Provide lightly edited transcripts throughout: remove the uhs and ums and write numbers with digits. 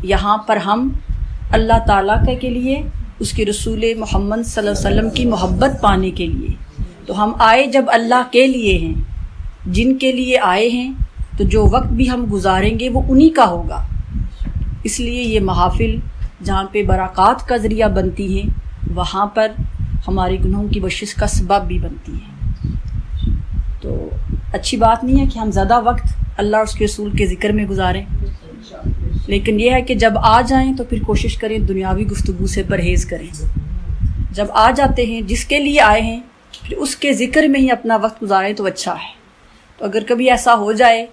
یہاں پر ہم اللہ تعالیٰ کے لیے، اس کے رسول محمد صلی اللہ علیہ وسلم کی محبت پانے کے لیے، تو ہم آئے جب اللہ کے لیے ہیں، جن کے لیے آئے ہیں، تو جو وقت بھی ہم گزاریں گے وہ انہی کا ہوگا۔ اس لیے یہ محافل جہاں پہ برکات کا ذریعہ بنتی ہیں، وہاں پر ہمارے گناہوں کی بخشش کا سبب بھی بنتی ہے۔ تو اچھی بات نہیں ہے کہ ہم زیادہ وقت اللہ اور اس کے رسول کے ذکر میں گزاریں، لیکن یہ ہے کہ جب آ جائیں تو پھر کوشش کریں دنیاوی گفتگو سے پرہیز کریں۔ جب آ جاتے ہیں جس کے لیے آئے ہیں، پھر اس کے ذکر میں ہی اپنا وقت گزاریں تو اچھا ہے۔ تو اگر کبھی ایسا ہو جائے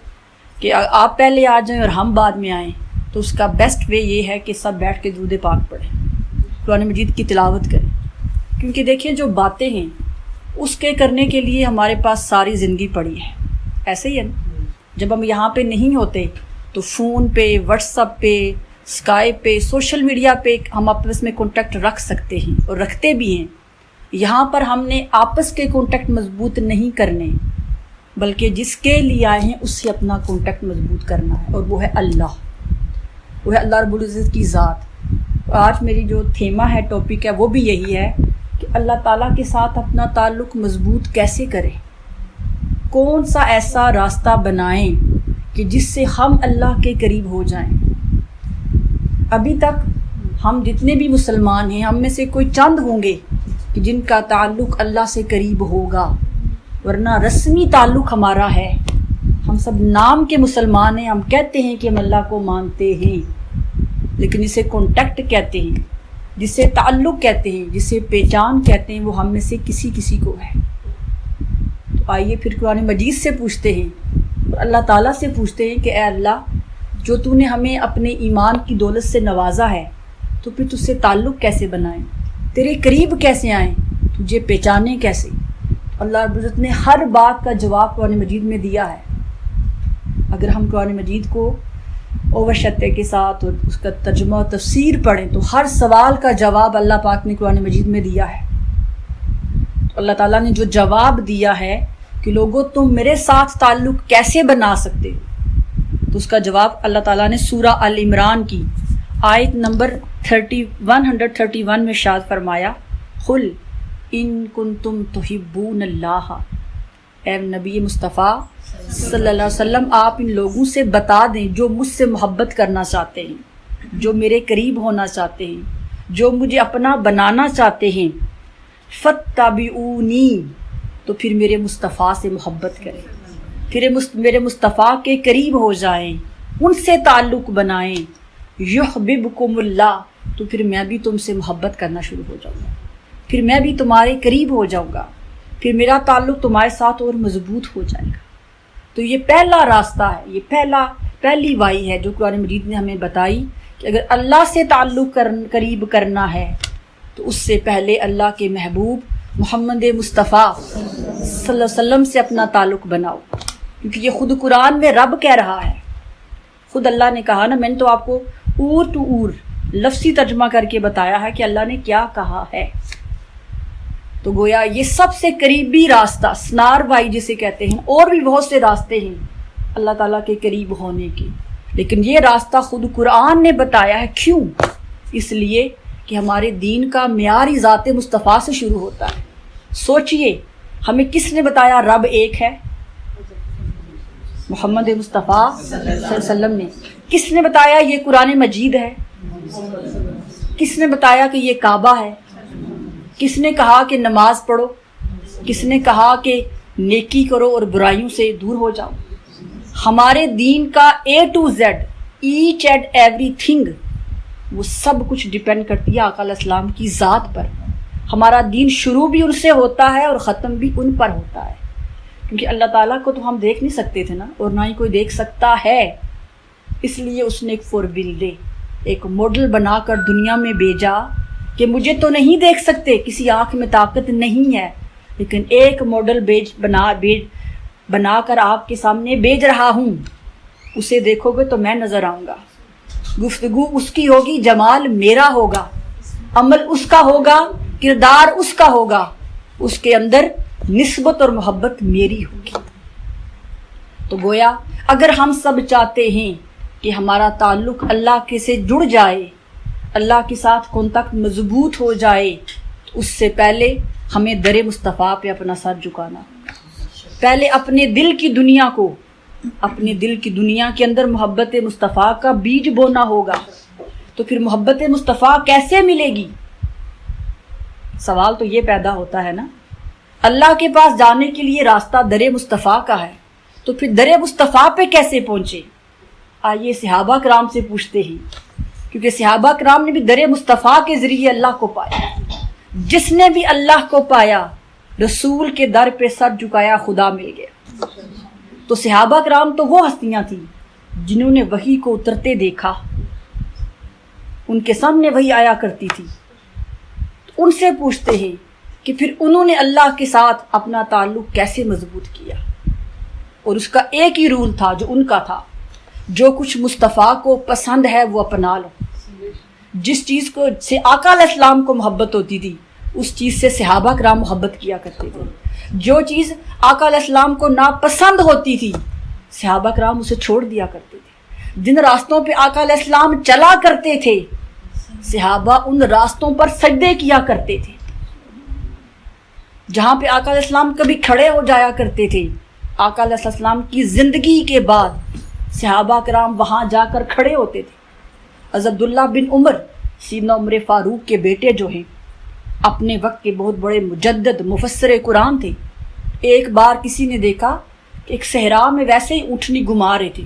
کہ آپ پہلے آ جائیں اور ہم بعد میں آئیں، تو اس کا بیسٹ وے یہ ہے کہ سب بیٹھ کے درود پاک پڑھیں، قرآن مجید کی تلاوت کریں، کیونکہ دیکھیں جو باتیں ہیں اس کے کرنے کے لیے ہمارے پاس ساری زندگی پڑی ہے۔ ایسے ہی ہے نا، جب ہم یہاں پہ نہیں ہوتے تو فون پہ، واٹس ایپ پہ، اسکائپ پہ، سوشل میڈیا پہ ہم آپس میں کانٹیکٹ رکھ سکتے ہیں اور رکھتے بھی ہیں۔ یہاں پر ہم نے آپس کے کانٹیکٹ مضبوط نہیں کرنے، بلکہ جس کے لیے آئے ہیں اس سے اپنا کانٹیکٹ مضبوط کرنا ہے، اور وہ ہے اللہ، وہ ہے اللہ رب العزت کی ذات۔ آج میری جو تھیمہ ہے، ٹاپک ہے، وہ بھی یہی ہے کہ اللہ تعالیٰ کے ساتھ اپنا تعلق مضبوط کیسے کریں، کون سا ایسا راستہ بنائیں کہ جس سے ہم اللہ کے قریب ہو جائیں۔ ابھی تک ہم جتنے بھی مسلمان ہیں، ہم میں سے کوئی چند ہوں گے کہ جن کا تعلق اللہ سے قریب ہوگا، ورنہ رسمی تعلق ہمارا ہے۔ ہم سب نام کے مسلمان ہیں، ہم کہتے ہیں کہ ہم اللہ کو مانتے ہیں، لیکن جسے کانٹیکٹ کہتے ہیں، جسے تعلق کہتے ہیں، جسے پہچان کہتے ہیں، وہ ہم میں سے کسی کو ہے۔ تو آئیے پھر قرآن مجید سے پوچھتے ہیں اور اللہ تعالیٰ سے پوچھتے ہیں کہ اے اللہ، جو تو نے ہمیں اپنے ایمان کی دولت سے نوازا ہے، تو پھر تجھ سے تعلق کیسے بنائیں، تیرے قریب کیسے آئیں، تجھے پہچانیں کیسے۔ اللہ رب العزت نے ہر بات کا جواب قرآن مجید میں دیا ہے۔ اگر ہم قرآن مجید کو اوور شتے کے ساتھ اور اس کا ترجمہ و تفسیر پڑھیں تو ہر سوال کا جواب اللہ پاک نے قرآن مجید میں دیا ہے۔ تو اللہ تعالیٰ نے جو جواب دیا ہے کہ لوگوں تم میرے ساتھ تعلق کیسے بنا سکتے ہو، تو اس کا جواب اللہ تعالیٰ نے سورہ ال عمران کی آیت نمبر 131 میں ارشاد فرمایا، قل ان کنتم تحبون اللہ، اے نبی مصطفیٰ صلی اللہ علیہ وسلم آپ ان لوگوں سے بتا دیں جو مجھ سے محبت کرنا چاہتے ہیں، جو میرے قریب ہونا چاہتے ہیں، جو مجھے اپنا بنانا چاہتے ہیں، فاتبعونی، تو پھر میرے مصطفیٰ سے محبت کریں، پھر میرے مصطفیٰ کے قریب ہو جائیں، ان سے تعلق بنائیں، یحببکم اللہ، تو پھر میں بھی تم سے محبت کرنا شروع ہو جاؤں گا، پھر میں بھی تمہارے قریب ہو جاؤں گا، پھر میرا تعلق تمہارے ساتھ اور مضبوط ہو جائے گا۔ تو یہ پہلا راستہ ہے، یہ پہلی وائی ہے جو قرآن مجید نے ہمیں بتائی کہ اگر اللہ سے تعلق قریب کرنا ہے تو اس سے پہلے اللہ کے محبوب محمد مصطفیٰ صلی اللہ علیہ وسلم سے اپنا تعلق بناؤ، کیونکہ یہ خود قرآن میں رب کہہ رہا ہے، خود اللہ نے کہا نا، میں نے تو آپ کو اور ٹو اور لفظی ترجمہ کر کے بتایا ہے کہ اللہ نے کیا کہا ہے۔ تو گویا یہ سب سے قریبی راستہ، سنار وائی جسے کہتے ہیں، اور بھی بہت سے راستے ہیں اللہ تعالیٰ کے قریب ہونے کے، لیکن یہ راستہ خود قرآن نے بتایا ہے۔ کیوں؟ اس لیے کہ ہمارے دین کا معیار ہی ذات مصطفیٰ سے شروع ہوتا ہے۔ سوچئے ہمیں کس نے بتایا رب ایک ہے؟ محمد مصطفیٰ صلی اللہ علیہ وسلم نے۔ کس نے بتایا یہ قرآن مجید ہے؟ کس نے بتایا کہ یہ کعبہ ہے؟ کس نے کہا کہ نماز پڑھو؟ کس نے کہا کہ نیکی کرو اور برائیوں سے دور ہو جاؤ؟ ہمارے دین کا A to Z، each and ایوری تھنگ، وہ سب کچھ ڈیپینڈ کرتی ہے آقا علیہ السلام کی ذات پر۔ ہمارا دین شروع بھی ان سے ہوتا ہے اور ختم بھی ان پر ہوتا ہے، کیونکہ اللہ تعالیٰ کو تو ہم دیکھ نہیں سکتے تھے نا، اور نہ ہی کوئی دیکھ سکتا ہے، اس لیے اس نے ایک فوربلڈے، ایک ماڈل بنا کر دنیا میں بھیجا کہ مجھے تو نہیں دیکھ سکتے، کسی آنکھ میں طاقت نہیں ہے، لیکن ایک ماڈل بنا کر آپ کے سامنے بھیج رہا ہوں، اسے دیکھو گے تو میں نظر آؤں گا، گفتگو اس کی ہوگی، جمال میرا ہوگا، عمل اس کا ہوگا، کردار اس کا ہوگا، اس کے اندر نسبت اور محبت میری ہوگی۔ تو گویا اگر ہم سب چاہتے ہیں کہ ہمارا تعلق اللہ کے سے جڑ جائے، اللہ کے ساتھ کانٹیکٹ مضبوط ہو جائے، اس سے پہلے ہمیں در مصطفیٰ پہ اپنا سر جھکانا، پہلے اپنے دل کی دنیا کو، اپنے دل کی دنیا کے اندر محبت مصطفیٰ کا بیج بونا ہوگا۔ تو پھر محبت مصطفیٰ کیسے ملے گی؟ سوال تو یہ پیدا ہوتا ہے نا، اللہ کے پاس جانے کے لیے راستہ در مصطفیٰ کا ہے، تو پھر در مصطفیٰ پہ کیسے پہنچے؟ آئیے صحابہ کرام سے پوچھتے ہیں، کیونکہ صحابہ کرام نے بھی در مصطفیٰ کے ذریعے اللہ کو پایا۔ جس نے بھی اللہ کو پایا، رسول کے در پہ سر جھکایا، خدا مل گیا۔ تو صحابہ کرام تو وہ ہستیاں تھیں جنہوں نے وحی کو اترتے دیکھا، ان کے سامنے وحی آیا کرتی تھی۔ تو ان سے پوچھتے ہیں کہ پھر انہوں نے اللہ کے ساتھ اپنا تعلق کیسے مضبوط کیا؟ اور اس کا ایک ہی رول تھا جو ان کا تھا، جو کچھ مصطفیٰ کو پسند ہے وہ اپنا لو۔ جس چیز کو سے آقا علیہ السلام کو محبت ہوتی تھی، اس چیز سے صحابہ کرام محبت کیا کرتے تھے۔ جو چیز آقا علیہ السلام کو ناپسند ہوتی تھی، صحابہ کرام اسے چھوڑ دیا کرتے تھے۔ جن راستوں پہ آقا علیہ السلام چلا کرتے تھے، صحابہ ان راستوں پر سجدے کیا کرتے تھے۔ جہاں پہ آقا علیہ السلام کبھی کھڑے ہو جایا کرتے تھے، آقا علیہ السلام کی زندگی کے بعد صحابہ کرام وہاں جا کر کھڑے ہوتے تھے۔ حضرت عبداللہ بن عمر، سیدنا عمر فاروق کے بیٹے جو ہیں، اپنے وقت کے بہت بڑے مجدد مفسر قرآن تھے۔ ایک بار کسی نے دیکھا کہ ایک صحرا میں ویسے ہی اونٹنی گھما رہے تھے،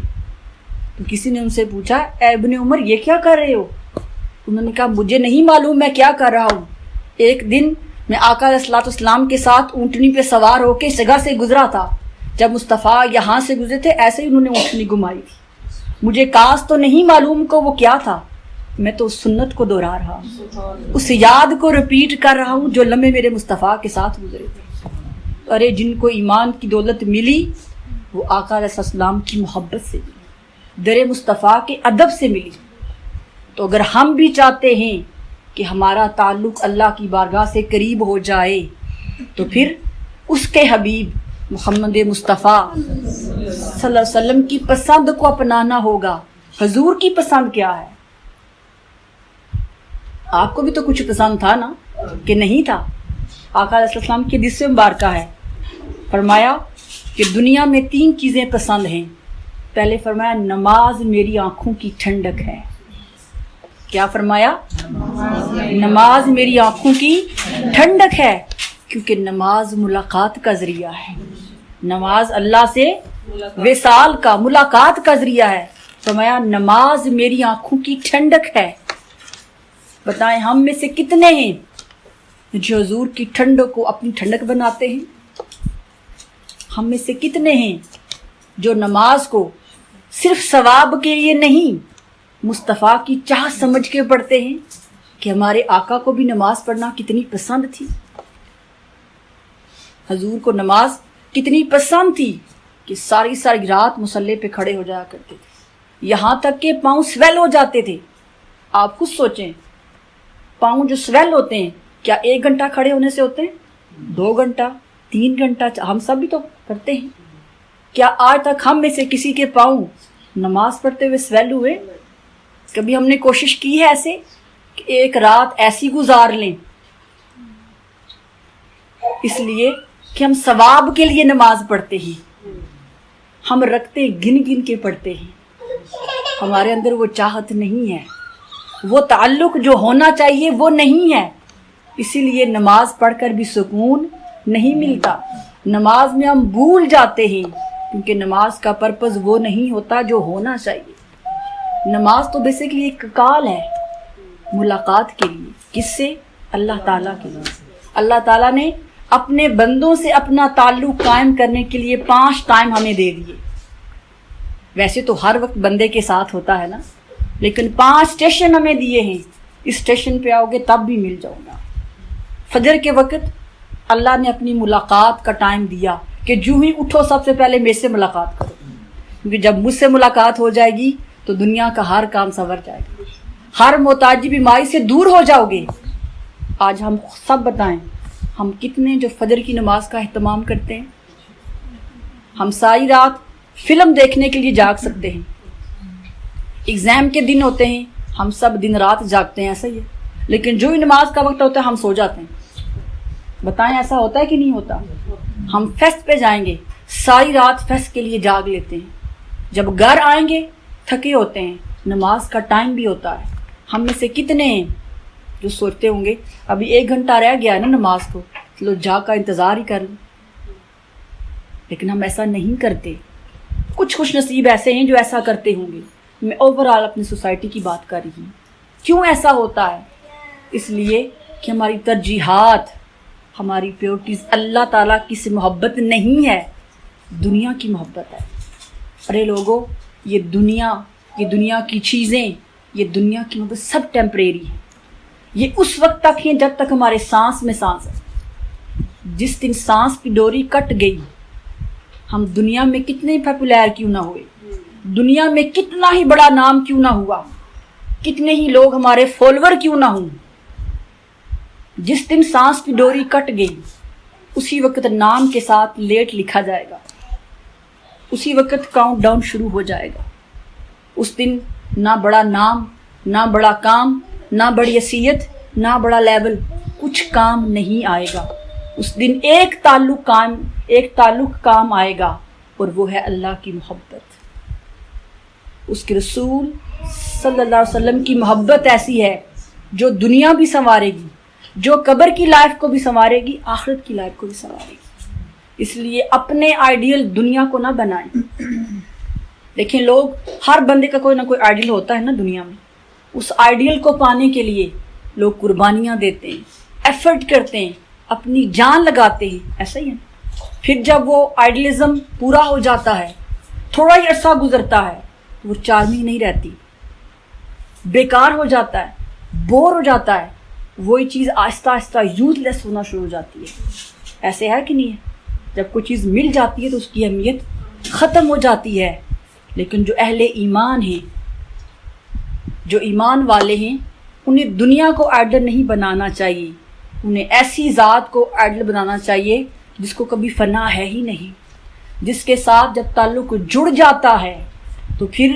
تو کسی نے ان سے پوچھا، اے ابن عمر یہ کیا کر رہے ہو؟ انہوں نے کہا مجھے نہیں معلوم میں کیا کر رہا ہوں، ایک دن میں آقا علیہ السلام کے ساتھ اونٹنی پہ سوار ہو کے اس جگہ سے گزرا تھا، جب مصطفیٰ یہاں سے گزرے تھے ایسے ہی انہوں نے اونٹنی گھمائی تھی، مجھے کاش تو نہیں معلوم کو وہ کیا تھا، میں تو اس سنت کو دہرا رہا ہوں، اس یاد کو رپیٹ کر رہا ہوں جو لمحے میرے مصطفیٰ کے ساتھ گزرے تھے۔ ارے جن کو ایمان کی دولت ملی وہ آقا علیہ السلام کی محبت سے ملی، در مصطفیٰ کے ادب سے ملی۔ تو اگر ہم بھی چاہتے ہیں کہ ہمارا تعلق اللہ کی بارگاہ سے قریب ہو جائے، تو پھر اس کے حبیب محمد مصطفیٰ صلی اللہ علیہ وسلم کی پسند کو اپنانا ہوگا۔ حضور کی پسند کیا ہے؟ آپ کو بھی تو کچھ پسند تھا نا، کہ نہیں تھا؟ آقا علیہ السلام کی حدیث مبارکہ ہے، فرمایا کہ دنیا میں 3 چیزیں پسند ہیں۔ پہلے فرمایا نماز میری آنکھوں کی ٹھنڈک ہے۔ کیا فرمایا؟ نماز میری آنکھوں کی ٹھنڈک ہے، کیونکہ نماز ملاقات کا ذریعہ ہے، نماز اللہ سے وصال کا، ملاقات کا ذریعہ ہے۔ فرمایا نماز میری آنکھوں کی ٹھنڈک ہے۔ بتائیں ہم میں سے کتنے ہیں جو حضور کی ٹھنڈک کو اپنی ٹھنڈک بناتے ہیں؟ ہم میں سے کتنے ہیں جو نماز کو صرف ثواب کے لیے نہیں، مصطفیٰ کی چاہت سمجھ کے پڑھتے ہیں کہ ہمارے آقا کو بھی نماز پڑھنا کتنی پسند تھی، حضور کو نماز کتنی پسند تھی کہ ساری ساری رات مصلی پہ کھڑے ہو جایا کرتے تھے، یہاں تک کہ پاؤں سویل ہو جاتے تھے۔ آپ خود سوچیں، پاؤں جو سویل ہوتے ہیں کیا 1 گھنٹہ کھڑے ہونے سے ہوتے ہیں؟ 2 گھنٹہ، 3 گھنٹہ، ہم سب بھی تو کرتے ہیں۔ کیا آج تک ہم میں سے کسی کے پاؤں نماز پڑھتے ہوئے سویل ہوئے؟ کبھی ہم نے کوشش کی ہے ایسے کہ ایک رات ایسی گزار لیں؟ اس لیے کہ ہم ثواب کے لیے نماز پڑھتے ہیں، ہم رکھتے گن گن کے پڑھتے ہیں، ہمارے اندر وہ چاہت نہیں ہے، وہ تعلق جو ہونا چاہیے وہ نہیں ہے۔ اسی لیے نماز پڑھ کر بھی سکون نہیں ملتا، نماز میں ہم بھول جاتے ہیں، کیونکہ نماز کا پرپز وہ نہیں ہوتا جو ہونا چاہیے۔ نماز تو بیسیکلی ایک کال ہے ملاقات کے لیے، کس سے؟ اللہ تعالیٰ کے لیے۔ اللہ تعالیٰ نے اپنے بندوں سے اپنا تعلق قائم کرنے کے لیے 5 ٹائم ہمیں دے دیے۔ ویسے تو ہر وقت بندے کے ساتھ ہوتا ہے نا، لیکن 5 اسٹیشن ہمیں دیے ہیں، اس اسٹیشن پہ آؤ گے تب بھی مل جاؤ گا۔ فجر کے وقت اللہ نے اپنی ملاقات کا ٹائم دیا کہ جو ہی اٹھو سب سے پہلے میرے سے ملاقات کرو، کیونکہ جب مجھ سے ملاقات ہو جائے گی تو دنیا کا ہر کام سنور جائے گا، ہر محتاجی بیماری سے دور ہو جاؤ گے۔ آج ہم سب بتائیں ہم کتنے جو فجر کی نماز کا اہتمام کرتے ہیں؟ ہم ساری رات فلم دیکھنے کے لیے جاگ سکتے ہیں، ایگزام کے دن ہوتے ہیں ہم سب دن رات جاگتے ہیں، ایسا ہی ہے، لیکن جو ہی نماز کا وقت ہوتا ہے ہم سو جاتے ہیں۔ بتائیں ایسا ہوتا ہے کہ نہیں ہوتا؟ ہم فیسٹ پہ جائیں گے، ساری رات فیسٹ کے لیے جاگ لیتے ہیں، جب گھر آئیں گے تھکے ہوتے ہیں، نماز کا ٹائم بھی ہوتا ہے۔ ہم میں سے کتنے ہیں جو سوچتے ہوں گے ابھی 1 گھنٹہ رہ گیا ہے نا نماز کو، چلو جاگ کا انتظار ہی کر لیں، لیکن ہم ایسا نہیں کرتے۔ کچھ خوش نصیب ایسے ہیں جو ایسا کرتے ہوں گے، میں اوور آل اپنی سوسائٹی کی بات کر رہی ہوں۔ کیوں ایسا ہوتا ہے؟ اس لیے کہ ہماری ترجیحات، ہماری پیورٹیز اللہ تعالیٰ کی سے محبت نہیں ہے، دنیا کی محبت ہے۔ ارے لوگو، یہ دنیا کی چیزیں، یہ دنیا کی محبت سب ٹیمپریری ہے، یہ اس وقت تک ہیں جب تک ہمارے سانس میں سانس ہے۔ جس دن سانس کی ڈوری کٹ گئی، ہم دنیا میں کتنے پاپولر کیوں نہ ہوئے، دنیا میں کتنا ہی بڑا نام کیوں نہ ہوا، کتنے ہی لوگ ہمارے فالوور کیوں نہ ہوں، جس دن سانس کی ڈوری کٹ گئی اسی وقت نام کے ساتھ لیٹ لکھا جائے گا، اسی وقت کاؤنٹ ڈاؤن شروع ہو جائے گا۔ اس دن نہ بڑا نام، نہ بڑا کام، نہ بڑی حیثیت، نہ بڑا لیول، کچھ کام نہیں آئے گا۔ اس دن ایک تعلق کام آئے گا، اور وہ ہے اللہ کی محبت۔ اس کے رسول صلی اللہ علیہ وسلم کی محبت ایسی ہے جو دنیا بھی سنوارے گی، جو قبر کی لائف کو بھی سنوارے گی، آخرت کی لائف کو بھی سنوارے گی۔ اس لیے اپنے آئیڈیل دنیا کو نہ بنائیں۔ دیکھیں لوگ، ہر بندے کا کوئی نہ کوئی آئیڈیل ہوتا ہے نا دنیا میں، اس آئیڈیل کو پانے کے لیے لوگ قربانیاں دیتے ہیں، ایفرٹ کرتے ہیں، اپنی جان لگاتے ہیں، ایسا ہی ہے۔ پھر جب وہ آئیڈیلزم پورا ہو جاتا ہے، تھوڑا ہی عرصہ گزرتا ہے، تو وہ چارمی نہیں رہتی، بیکار ہو جاتا ہے، بور ہو جاتا ہے، وہی چیز آہستہ آہستہ یوز لیس ہونا شروع ہو جاتی ہے۔ ایسے ہے کہ نہیں ہے؟ جب کوئی چیز مل جاتی ہے تو اس کی اہمیت ختم ہو جاتی ہے۔ لیکن جو اہل ایمان ہیں، جو ایمان والے ہیں، انہیں دنیا کو آئیڈل نہیں بنانا چاہیے، انہیں ایسی ذات کو آئیڈل بنانا چاہیے جس کو کبھی فنا ہے ہی نہیں، جس کے ساتھ جب تعلق جڑ جاتا ہے تو پھر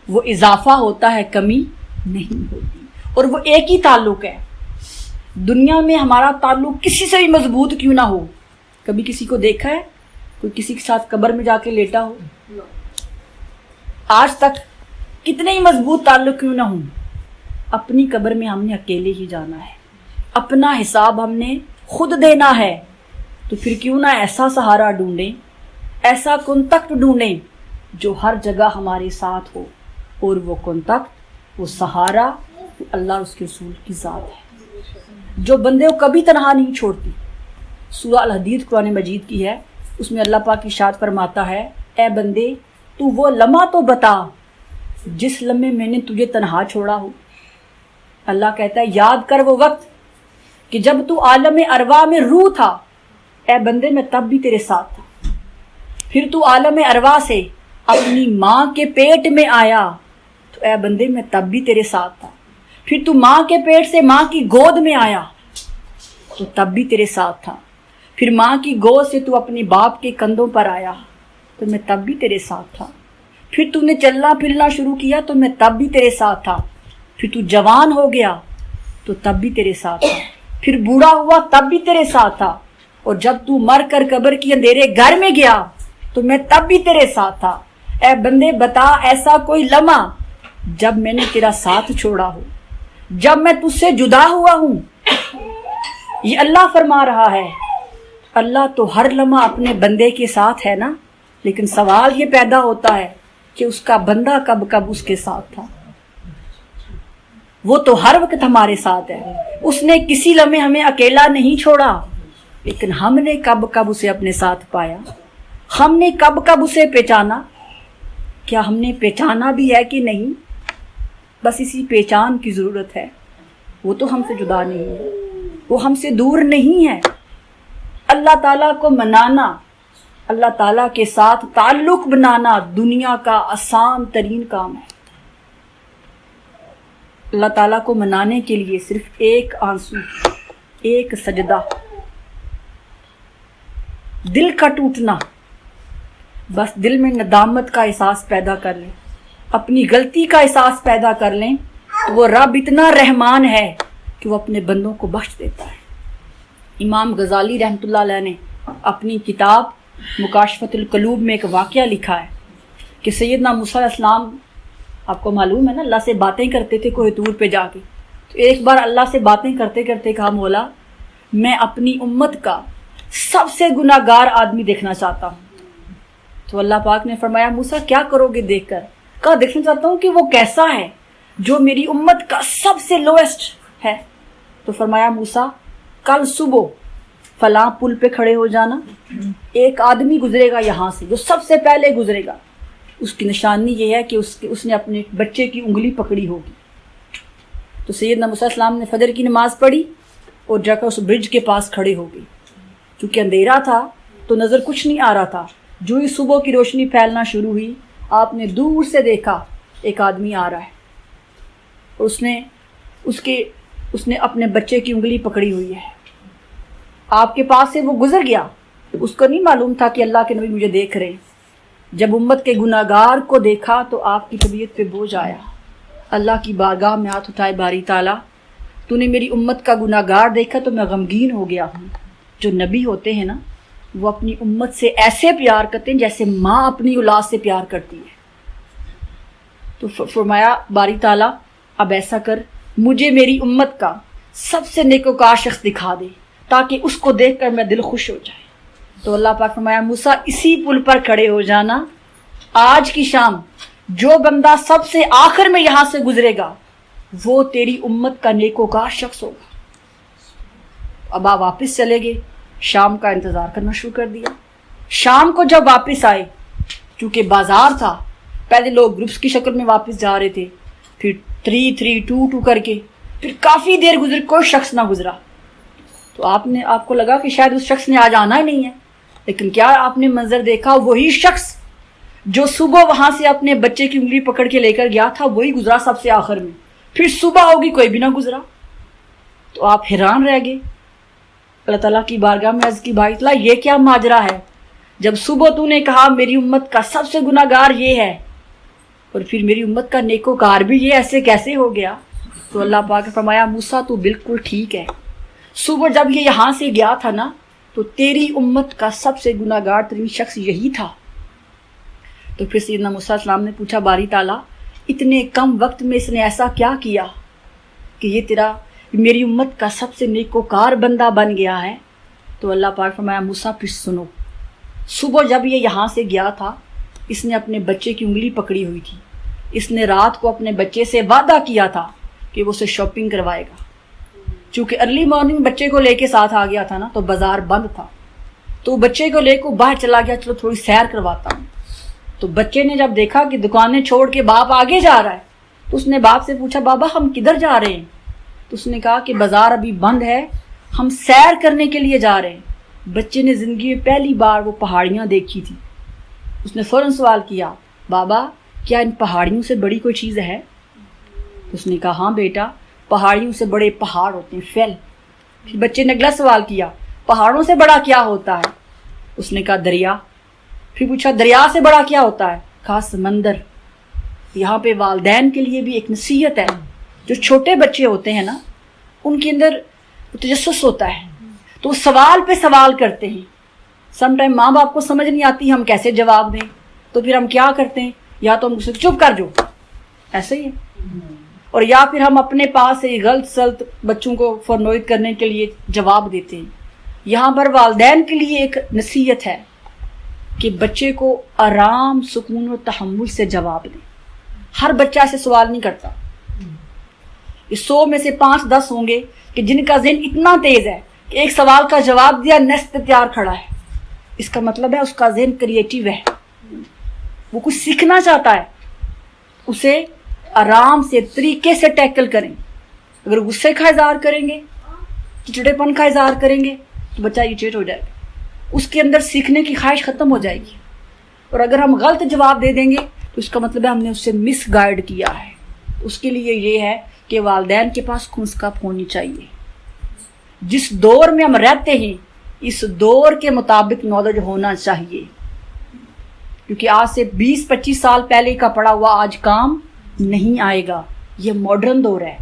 وہ اضافہ ہوتا ہے، کمی نہیں ہوتی، اور وہ ایک ہی تعلق ہے۔ دنیا میں ہمارا تعلق کسی سے بھی مضبوط کیوں نہ ہو، کبھی کسی کو دیکھا ہے کوئی کسی کے ساتھ قبر میں جا کے لیٹا ہو؟ آج تک کتنے ہی مضبوط تعلق کیوں نہ ہوں، اپنی قبر میں ہم نے اکیلے ہی جانا ہے، اپنا حساب ہم نے خود دینا ہے۔ تو پھر کیوں نہ ایسا سہارا ڈھونڈیں، ایسا کانٹیکٹ ڈھونڈیں جو ہر جگہ ہمارے ساتھ ہو، اور وہ کانٹیکٹ، وہ سہارا، وہ اللہ اور اس کے رسول کی ذات ہے جو بندے کو کبھی تنہا نہیں چھوڑتی۔ سورہ الحدید قرآن مجید کی ہے، اس میں اللہ پاک ارشاد فرماتا ہے، اے بندے تو وہ لمحہ تو بتا جس لمحے میں نے تجھے تنہا چھوڑا ہو۔ اللہ کہتا ہے یاد کر وہ وقت کہ جب تو عالم ارواح میں روح تھا، اے بندے میں تب بھی تیرے ساتھ تھا۔ پھر تو عالم ارواح سے اپنی ماں کے پیٹ میں آیا، تو اے بندے میں تب بھی تیرے ساتھ تھا۔ پھر تو ماں کے پیٹ سے ماں کی گود میں آیا، تو تب بھی تیرے ساتھ تھا۔ پھر ماں کی گود سے تو اپنے باپ کے کندھوں پر آیا، تو میں تب بھی تیرے ساتھ تھا۔ پھر تو نے چلنا پھرنا شروع کیا، تو میں تب بھی تیرے ساتھ تھا۔ پھر تو جوان ہو گیا تو تب بھی تیرے ساتھ تھا۔ پھر بوڑھا ہوا تب بھی تیرے ساتھ تھا، اور جب تو مر کر قبر کی اندھیرے گھر میں گیا تو میں تب بھی تیرے ساتھ تھا۔ اے بندے بتا ایسا کوئی لمحہ جب میں نے تیرا ساتھ چھوڑا ہو، جب میں تجھ سے جدا ہوا ہوں۔ یہ اللہ فرما رہا ہے۔ اللہ تو ہر لمحہ اپنے بندے کے ساتھ ہے نا، لیکن سوال یہ پیدا ہوتا ہے کہ اس کا بندہ کب کب اس کے ساتھ تھا۔ وہ تو ہر وقت ہمارے ساتھ ہے، اس نے کسی لمحے ہمیں اکیلا نہیں چھوڑا، لیکن ہم نے کب کب اسے اپنے ساتھ پایا، ہم نے کب کب اسے پہچانا۔ کیا ہم نے پہچانا بھی ہے کہ نہیں؟ بس اسی پہچان کی ضرورت ہے۔ وہ تو ہم سے جدا نہیں ہے، وہ ہم سے دور نہیں ہے۔ اللہ تعالیٰ کو منانا، اللہ تعالیٰ کے ساتھ تعلق بنانا دنیا کا آسان ترین کام ہے۔ اللہ تعالیٰ کو منانے کے لیے صرف ایک آنسو، ایک سجدہ، دل کا ٹوٹنا، بس دل میں ندامت کا احساس پیدا کر لیں، اپنی غلطی کا احساس پیدا کر لیں تو وہ رب اتنا رحمان ہے کہ وہ اپنے بندوں کو بخش دیتا ہے۔ امام غزالی رحمۃ اللہ علیہ نے اپنی کتاب مکاشفۃ القلوب میں ایک واقعہ لکھا ہے کہ سیدنا موسیٰ علیہ السلام، آپ کو معلوم ہے نا، اللہ سے باتیں کرتے تھے کوہ طور پہ جا کے، تو ایک بار اللہ سے باتیں کرتے کرتے کہا، مولا میں اپنی امت کا سب سے گناہ گار آدمی دیکھنا چاہتا ہوں۔ تو اللہ پاک نے فرمایا، موسیٰ کیا کرو گے دیکھ کر؟ کہا دیکھنا چاہتا ہوں کہ وہ کیسا ہے جو میری امت کا سب سے لویسٹ ہے۔ تو فرمایا، موسیٰ کل صبح فلاں پل پہ کھڑے ہو جانا، ایک آدمی گزرے گا یہاں سے جو سب سے پہلے گزرے گا، اس کی نشانی یہ ہے کہ اس نے اپنے بچے کی انگلی پکڑی ہوگی۔ تو سیدنا موسیٰ علیہ السلام نے فجر کی نماز پڑھی اور جا کر اس برج کے پاس کھڑے ہو گئے۔ چونکہ اندھیرا تھا تو نظر کچھ نہیں آ رہا تھا، جو ہی صبح کی روشنی پھیلنا شروع ہوئی، آپ نے دور سے دیکھا ایک آدمی آ رہا ہے، اور اس نے اپنے بچے کی انگلی پکڑی ہوئی ہے۔ آپ کے پاس سے وہ گزر گیا، اس کو نہیں معلوم تھا کہ اللہ کے نبی مجھے دیکھ رہے ہیں۔ جب امت کے گناہ گار کو دیکھا تو آپ کی طبیعت پہ بوجھ آیا، اللہ کی بارگاہ میں ہاتھ اٹھائے، باری تعالیٰ تو نے میری امت کا گناہ گار دیکھا تو میں غمگین ہو گیا ہوں۔ جو نبی ہوتے ہیں نا، وہ اپنی امت سے ایسے پیار کرتے ہیں جیسے ماں اپنی اولاد سے پیار کرتی ہے۔ تو فرمایا، باری تعالیٰ اب ایسا کر، مجھے میری امت کا سب سے نیکوکار شخص دکھا دے تاکہ اس کو دیکھ کر میں دل خوش ہو جائے۔ تو اللہ پاک فرمایا، موسیٰ اسی پل پر کھڑے ہو جانا، آج کی شام جو بندہ سب سے آخر میں یہاں سے گزرے گا وہ تیری امت کا نیکوکار شخص ہوگا۔ اب آپ واپس چلے گئے، شام کا انتظار کرنا شروع کر دیا۔ شام کو جب واپس آئے، چونکہ بازار تھا، پہلے لوگ گروپس کی شکل میں واپس جا رہے تھے، پھر 3-3-2 کر کے، پھر کافی دیر گزر کوئی شخص نہ گزرا۔ تو آپ کو لگا کہ شاید اس شخص نے آج آنا ہی نہیں ہے، لیکن کیا آپ نے منظر دیکھا؟ وہی شخص جو صبح وہاں سے اپنے بچے کی انگلی پکڑ کے لے کر گیا تھا وہی گزرا سب سے آخر میں، پھر صبح ہوگی کوئی بھی نہ گزرا۔ تو آپ حیران رہ گئے، اللہ تعالیٰ کی بارگاہ میں عرض کی، بھائی تعالیٰ یہ کیا ماجرا ہے؟ جب صبح تو نے کہا میری امت کا سب سے گناہ گار یہ ہے، اور پھر میری امت کا نیکوکار بھی یہ ایسے کیسے ہو گیا؟ تو اللہ پاک نے فرمایا، موسیٰ تو بالکل ٹھیک ہے، صبح جب یہ یہاں سے گیا تھا نا تو تیری امت کا سب سے گناہ گار ترین شخص یہی تھا۔ تو پھر سیدنا موسیٰ علیہ السلام نے پوچھا، باری تعالیٰ اتنے کم وقت میں اس نے ایسا کیا کیا کہ یہ میری امت کا سب سے نیکوکار بندہ بن گیا ہے؟ تو اللہ پاک فرمایا، موسیٰ پھر سنو، صبح جب یہ یہاں سے گیا تھا اس نے اپنے بچے کی انگلی پکڑی ہوئی تھی، اس نے رات کو اپنے بچے سے وعدہ کیا تھا کہ وہ اسے شاپنگ کروائے گا۔ چونکہ ارلی مارننگ بچے کو لے کے ساتھ آ گیا تھا نا، تو بازار بند تھا، تو بچے کو لے کے باہر چلا گیا، چلو تھوڑی سیر کرواتا ہوں۔ تو بچے نے جب دیکھا کہ دکانیں چھوڑ کے باپ آگے جا رہا ہے تو اس نے باپ سے پوچھا، بابا ہم کدھر جا رہے ہیں؟ تو اس نے کہا کہ بازار ابھی بند ہے، ہم سیر کرنے کے لیے جا رہے ہیں۔ بچے نے زندگی میں پہلی بار وہ پہاڑیاں دیکھی تھی، اس نے فوراً سوال کیا، بابا کیا ان پہاڑیوں سے بڑی کوئی چیز ہے؟ اس نے کہا، ہاں بیٹا، پہاڑیوں سے بڑے پہاڑ ہوتے ہیں، فیل۔ پھر بچے نے اگلا سوال کیا، پہاڑوں سے بڑا کیا ہوتا ہے؟ اس نے کہا، دریا۔ پھر پوچھا، دریا سے بڑا کیا ہوتا ہے؟ کہا، سمندر۔ یہاں پہ والدین کے لیے بھی ایک نصیحت ہے، جو چھوٹے بچے ہوتے ہیں نا ان کے اندر تجسس ہوتا ہے، تو وہ سوال پہ سوال کرتے ہیں۔ سم ٹائم ماں باپ کو سمجھ نہیں آتی ہم کیسے جواب دیں، تو پھر ہم کیا کرتے ہیں، یا تو ہم اسے چپ کر جو، ایسے ہی ہے، اور یا پھر ہم اپنے پاس سے غلط سلط بچوں کو فرنویت کرنے کے لیے جواب دیتے ہیں۔ یہاں پر والدین کے لیے ایک نصیحت ہے کہ بچے کو آرام، سکون و تحمل سے جواب دیں۔ ہر بچہ ایسے سوال نہیں کرتا، اس 100 میں سے 5-10 ہوں گے کہ جن کا ذہن اتنا تیز ہے کہ ایک سوال کا جواب دیا، نیکسٹ پہ تیار کھڑا ہے، اس کا مطلب ہے اس کا ذہن کریٹیو ہے، وہ کچھ سیکھنا چاہتا ہے۔ اسے آرام سے طریقے سے ٹیکل کریں۔ اگر غصے کا اظہار کریں گے، چڑچڑے پن کا اظہار کریں گے تو بچہ اریٹیٹ ہو جائے گا، اس کے اندر سیکھنے کی خواہش ختم ہو جائے گی، اور اگر ہم غلط جواب دے دیں گے تو اس کا مطلب ہے ہم نے اسے مس گائیڈ کیا ہے۔ اس کے لیے یہ ہے کہ والدین کے پاس کنسکپ ہونی چاہیے۔ جس دور میں ہم رہتے ہیں اس دور کے مطابق نالج ہونا چاہیے۔ کیونکہ آج سے 20-25 سال پہلے کا پڑھا ہوا آج کام نہیں آئے گا. یہ ماڈرن دور ہے،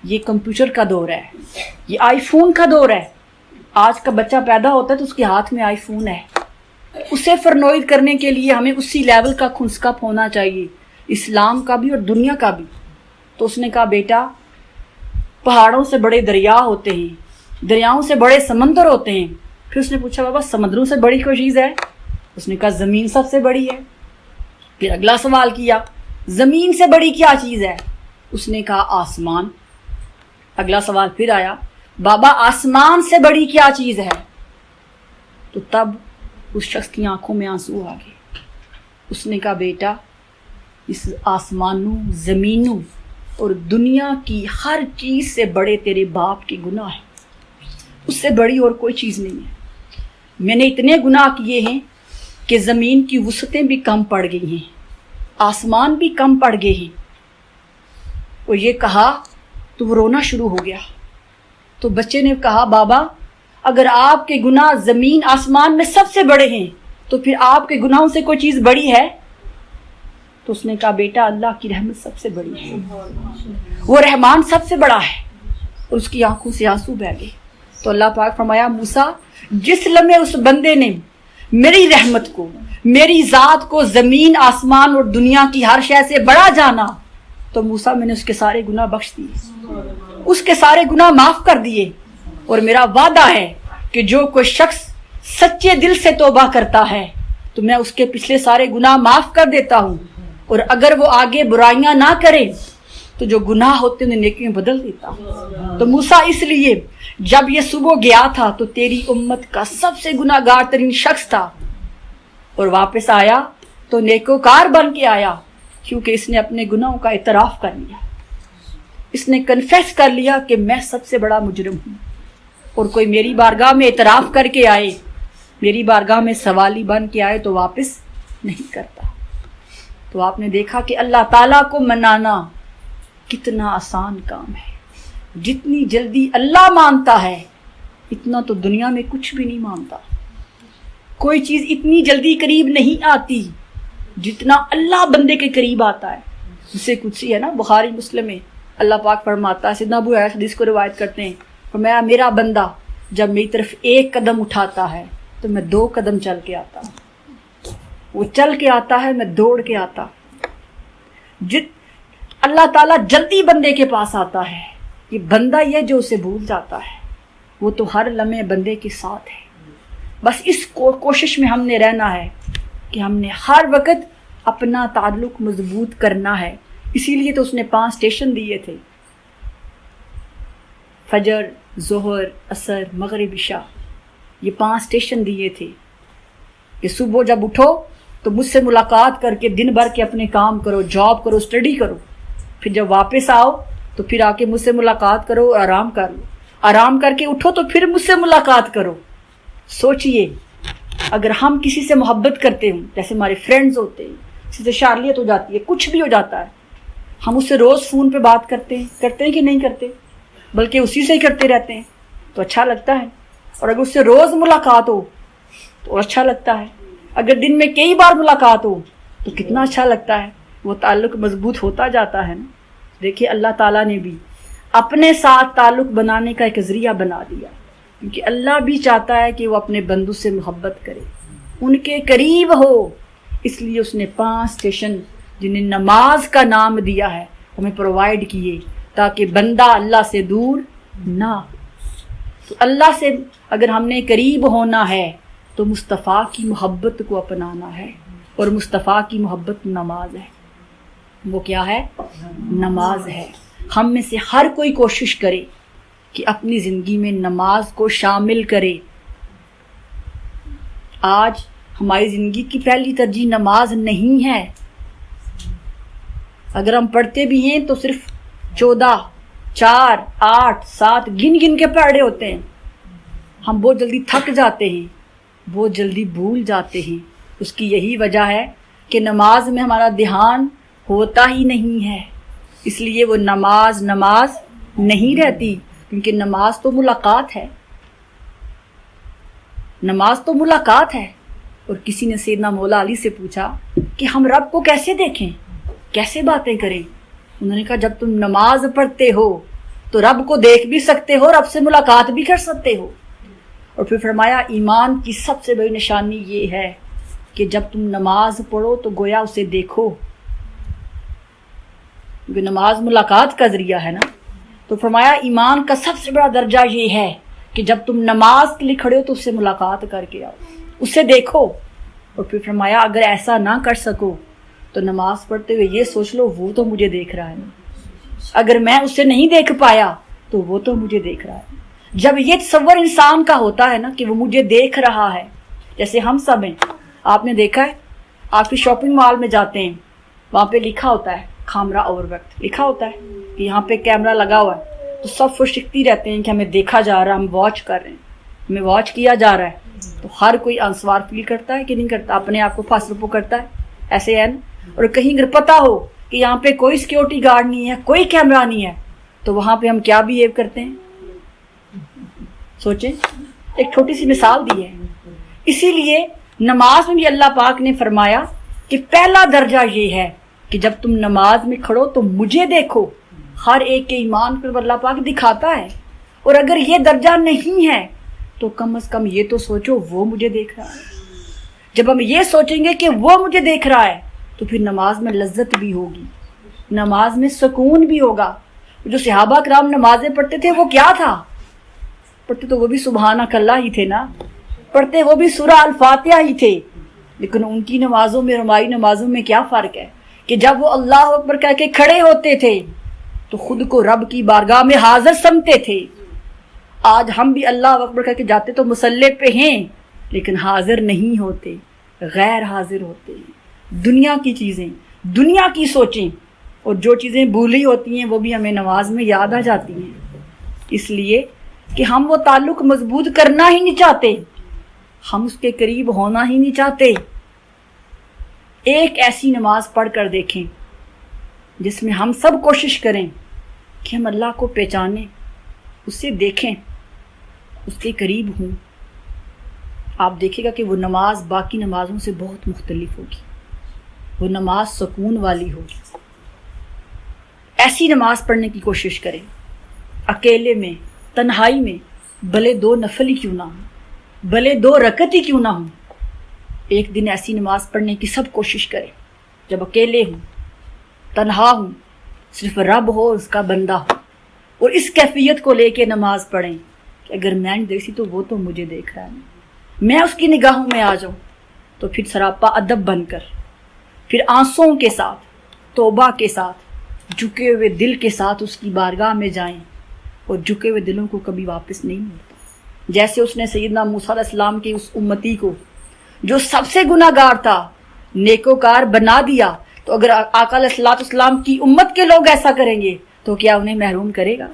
یہ کمپیوٹر کا دور ہے، یہ آئی فون کا دور ہے. آج کا بچہ پیدا ہوتا ہے تو اس کے ہاتھ میں آئی فون ہے. اسے فرنوئد کرنے کے لیے ہمیں اسی لیول کا خنسکپ ہونا چاہیے، اسلام کا بھی اور دنیا کا بھی. تو اس نے کہا بیٹا پہاڑوں سے بڑے دریا ہوتے ہیں، دریاؤں سے بڑے سمندر ہوتے ہیں. پھر اس نے پوچھا بابا سمندروں سے بڑی کوئی چیز ہے؟ اس نے کہا زمین سب سے بڑی ہے. پھر اگلا سوال کیا زمین سے بڑی کیا چیز ہے؟ اس نے کہا آسمان. اگلا سوال پھر آیا بابا آسمان سے بڑی کیا چیز ہے؟ تو تب اس شخص کی آنکھوں میں آنسو آ گئے. اس نے کہا بیٹا اس آسمانوں زمینوں اور دنیا کی ہر چیز سے بڑے تیرے باپ کے گناہ ہیں، اس سے بڑی اور کوئی چیز نہیں ہے. میں نے اتنے گناہ کیے ہیں کہ زمین کی وسعتیں بھی کم پڑ گئی ہیں، آسمان بھی کم پڑ گئے ہیں. اور یہ کہا تو وہ رونا شروع ہو گیا. تو بچے نے کہا بابا اگر آپ کے گناہ زمین آسمان میں سب سے بڑے ہیں تو پھر آپ کے گناہوں سے کوئی چیز بڑی ہے؟ تو اس نے کہا بیٹا اللہ کی رحمت سب سے بڑی ہے، وہ رحمان سب سے بڑا ہے. اور اس کی آنکھوں سے آنسو بہہ گئے. تو اللہ پاک فرمایا موسیٰ جس لمحے اس بندے نے میری رحمت کو میری ذات کو زمین آسمان اور دنیا کی ہر شے سے بڑا جانا تو موسیٰ میں نے اس کے سارے گناہ بخش دیے، اس کے سارے گناہ معاف کر دیے. اور میرا وعدہ ہے کہ جو کوئی شخص سچے دل سے توبہ کرتا ہے تو میں اس کے پچھلے سارے گناہ معاف کر دیتا ہوں، اور اگر وہ آگے برائیاں نہ کرے تو جو گناہ ہوتے ہیں نیکیوں میں بدل دیتا ہوں. تو موسیٰ اس لیے جب یہ صبح گیا تھا تو تیری امت کا سب سے گناہ گار ترین شخص تھا، اور واپس آیا تو نیکوکار بن کے آیا، کیونکہ اس نے اپنے گناہوں کا اعتراف کر لیا. اس نے کنفیس کر لیا کہ میں سب سے بڑا مجرم ہوں. اور کوئی میری بارگاہ میں اعتراف کر کے آئے، میری بارگاہ میں سوالی بن کے آئے تو واپس نہیں کرتا. تو آپ نے دیکھا کہ اللہ تعالیٰ کو منانا کتنا آسان کام ہے. جتنی جلدی اللہ مانتا ہے اتنا تو دنیا میں کچھ بھی نہیں مانتا. کوئی چیز اتنی جلدی قریب نہیں آتی جتنا اللہ بندے کے قریب آتا ہے. جسے قدسی ہے نا، بخاری مسلم میں اللہ پاک فرماتا ہے، سیدنا ابو ہریرہ حدیث کو روایت کرتے ہیں، فرمایا میرا بندہ جب میری طرف ایک قدم اٹھاتا ہے تو میں 2 قدم چل کے آتا ہوں، وہ چل کے آتا ہے میں دوڑ کے آتا. اللہ تعالیٰ جلدی بندے کے پاس آتا ہے. یہ بندہ یہ جو اسے بھول جاتا ہے، وہ تو ہر لمحے بندے کے ساتھ ہے. بس اس کوشش میں ہم نے رہنا ہے کہ ہم نے ہر وقت اپنا تعلق مضبوط کرنا ہے. اسی لیے تو اس نے 5 اسٹیشن دیے تھے، فجر، ظہر، عصر، مغرب، عشاء. یہ 5 اسٹیشن دیے تھے کہ صبح جب اٹھو تو مجھ سے ملاقات کر کے دن بھر کے اپنے کام کرو، جاب کرو، اسٹڈی کرو. پھر جب واپس آؤ تو پھر آ کے مجھ سے ملاقات کرو اور آرام کر لو. آرام کر کے اٹھو تو پھر مجھ سے ملاقات کرو. سوچئے اگر ہم کسی سے محبت کرتے ہوں، جیسے ہمارے فرینڈز ہوتے ہیں، کسی سے شارلیت ہو جاتی ہے، کچھ بھی ہو جاتا ہے، ہم اس سے روز فون پہ بات کرتے ہیں کہ نہیں کرتے؟ بلکہ اسی سے ہی کرتے رہتے ہیں تو اچھا لگتا ہے. اور اگر اس سے روز ملاقات ہو تو اچھا لگتا ہے. اگر دن میں کئی بار ملاقات ہو تو کتنا اچھا لگتا ہے. وہ تعلق مضبوط ہوتا جاتا ہے نا. دیکھیے اللہ تعالیٰ نے بھی اپنے ساتھ تعلق بنانے کا ایک ذریعہ بنا دیا، کیونکہ اللہ بھی چاہتا ہے کہ وہ اپنے بندوں سے محبت کرے، ان کے قریب ہو. اس لیے اس نے 5 اسٹیشن جنہیں نماز کا نام دیا ہے ہمیں پرووائڈ کیے تاکہ بندہ اللہ سے دور نہ ہو. تو اللہ سے اگر ہم نے قریب ہونا ہے تو مصطفیٰ کی محبت کو اپنانا ہے، اور مصطفیٰ کی محبت نماز ہے. وہ کیا ہے؟ نماز ہے. ہم میں سے ہر کوئی کوشش کرے کہ اپنی زندگی میں نماز کو شامل کرے. آج ہماری زندگی کی پہلی ترجیح نماز نہیں ہے. اگر ہم پڑھتے بھی ہیں تو صرف 14، 4، 8، 7 گن کے پڑھ رہے ہوتے ہیں. ہم بہت جلدی تھک جاتے ہیں، بہت جلدی بھول جاتے ہیں. اس کی یہی وجہ ہے کہ نماز میں ہمارا دھیان ہوتا ہی نہیں ہے. اس لیے وہ نماز نہیں رہتی، کیونکہ نماز تو ملاقات ہے. نماز تو ملاقات ہے. اور کسی نے سیدنا مولا علی سے پوچھا کہ ہم رب کو کیسے دیکھیں، کیسے باتیں کریں؟ انہوں نے کہا جب تم نماز پڑھتے ہو تو رب کو دیکھ بھی سکتے ہو، رب سے ملاقات بھی کر سکتے ہو۔ اور پھر فرمایا ایمان کی سب سے بڑی نشانی یہ ہے کہ جب تم نماز پڑھو تو گویا اسے دیکھو، کیونکہ نماز ملاقات کا ذریعہ ہے نا۔ تو فرمایا ایمان کا سب سے بڑا درجہ یہ ہے کہ جب تم نماز کے لیے کھڑے ہو تو اس سے ملاقات کر کے آؤ، اسے دیکھو۔ اور پھر فرمایا اگر ایسا نہ کر سکو تو نماز پڑھتے ہوئے یہ سوچ لو وہ تو مجھے دیکھ رہا ہے نا، اگر میں اسے نہیں دیکھ پایا تو وہ تو مجھے دیکھ رہا ہے۔ جب یہ تصور انسان کا ہوتا ہے نا کہ وہ مجھے دیکھ رہا ہے، جیسے ہم سب ہیں، آپ نے دیکھا ہے آپ کی شاپنگ مال میں جاتے ہیں، وہاں پہ لکھا ہوتا ہے کیمرہ اوور وقت، لکھا ہوتا ہے کہ یہاں پہ کیمرہ لگا ہوا ہے، تو سب فرشکتی رہتے ہیں کہ ہمیں دیکھا جا رہا ہے، ہم واچ کر رہے ہیں، ہمیں واچ کیا جا رہا ہے۔ تو ہر کوئی انسوار فیل کرتا ہے کہ نہیں کرتا، اپنے آپ کو فاصل پو کرتا ہے، ایسے ہے نا۔ اور کہیں اگر پتہ ہو کہ یہاں پہ کوئی سیکیورٹی گارڈ نہیں ہے، کوئی کیمرہ نہیں ہے، تو وہاں پہ ہم کیا بیہیو کرتے ہیں؟ سوچیں، ایک چھوٹی سی مثال دی ہے۔ اسی لیے نماز میں بھی اللہ پاک نے فرمایا کہ پہلا درجہ یہ ہے کہ جب تم نماز میں کھڑو تو مجھے دیکھو۔ ہر ایک کے ایمان پر اللہ پاک دکھاتا ہے، اور اگر یہ درجہ نہیں ہے تو کم از کم یہ تو سوچو وہ مجھے دیکھ رہا ہے۔ جب ہم یہ سوچیں گے کہ وہ مجھے دیکھ رہا ہے تو پھر نماز میں لذت بھی ہوگی، نماز میں سکون بھی ہوگا۔ جو صحابہ کرام نمازیں پڑھتے تھے وہ کیا تھا؟ پڑھتے تو وہ بھی سبحانک اللہ ہی تھے نا، پڑھتے وہ بھی سورہ الفاتحہ ہی تھے، لیکن ان کی نمازوں میں اور ہماری نمازوں میں کیا فرق ہے کہ جب وہ اللہ اکبر کہہ کے کھڑے ہوتے تھے تو خود کو رب کی بارگاہ میں حاضر سمجھتے تھے۔ آج ہم بھی اللہ اکبر کہہ کے جاتے تو مصلی پہ ہیں لیکن حاضر نہیں ہوتے، غیر حاضر ہوتے ہیں۔ دنیا کی چیزیں، دنیا کی سوچیں اور جو چیزیں بھولی ہوتی ہیں وہ بھی ہمیں نماز میں یاد آ جاتی ہیں، اس لیے کہ ہم وہ تعلق مضبوط کرنا ہی نہیں چاہتے، ہم اس کے قریب ہونا ہی نہیں چاہتے۔ ایک ایسی نماز پڑھ کر دیکھیں جس میں ہم سب کوشش کریں کہ ہم اللہ کو پہچانیں، اسے دیکھیں، اس کے قریب ہوں۔ آپ دیکھیں گا کہ وہ نماز باقی نمازوں سے بہت مختلف ہوگی، وہ نماز سکون والی ہوگی۔ ایسی نماز پڑھنے کی کوشش کریں، اکیلے میں، تنہائی میں، بھلے 2 نفل ہی کیوں نہ ہوں، بھلے 2 رکعت ہی کیوں نہ ہوں، ایک دن ایسی نماز پڑھنے کی سب کوشش کریں جب اکیلے ہوں، تنہا ہوں، صرف رب ہو، اس کا بندہ ہو، اور اس کیفیت کو لے کے نماز پڑھیں کہ اگر میں نہیں دیکھی تو وہ تو مجھے دیکھ رہا ہے، میں اس کی نگاہوں میں آ جاؤں۔ تو پھر سراپا ادب بن کر، پھر آنسوؤں کے ساتھ، توبہ کے ساتھ، جھکے ہوئے دل کے ساتھ اس کی بارگاہ میں جائیں، اور جھکے ہوئے دلوں کو کبھی واپس نہیں ملتا۔ جیسے اس نے سیدنا موسیٰ علیہ السلام کی اس امتی کو جو سب سے گناہ گار تھا نیکوکار بنا دیا، تو اگر آقا علیہ السلام کی امت کے لوگ ایسا کریں گے تو کیا انہیں محروم کرے گا؟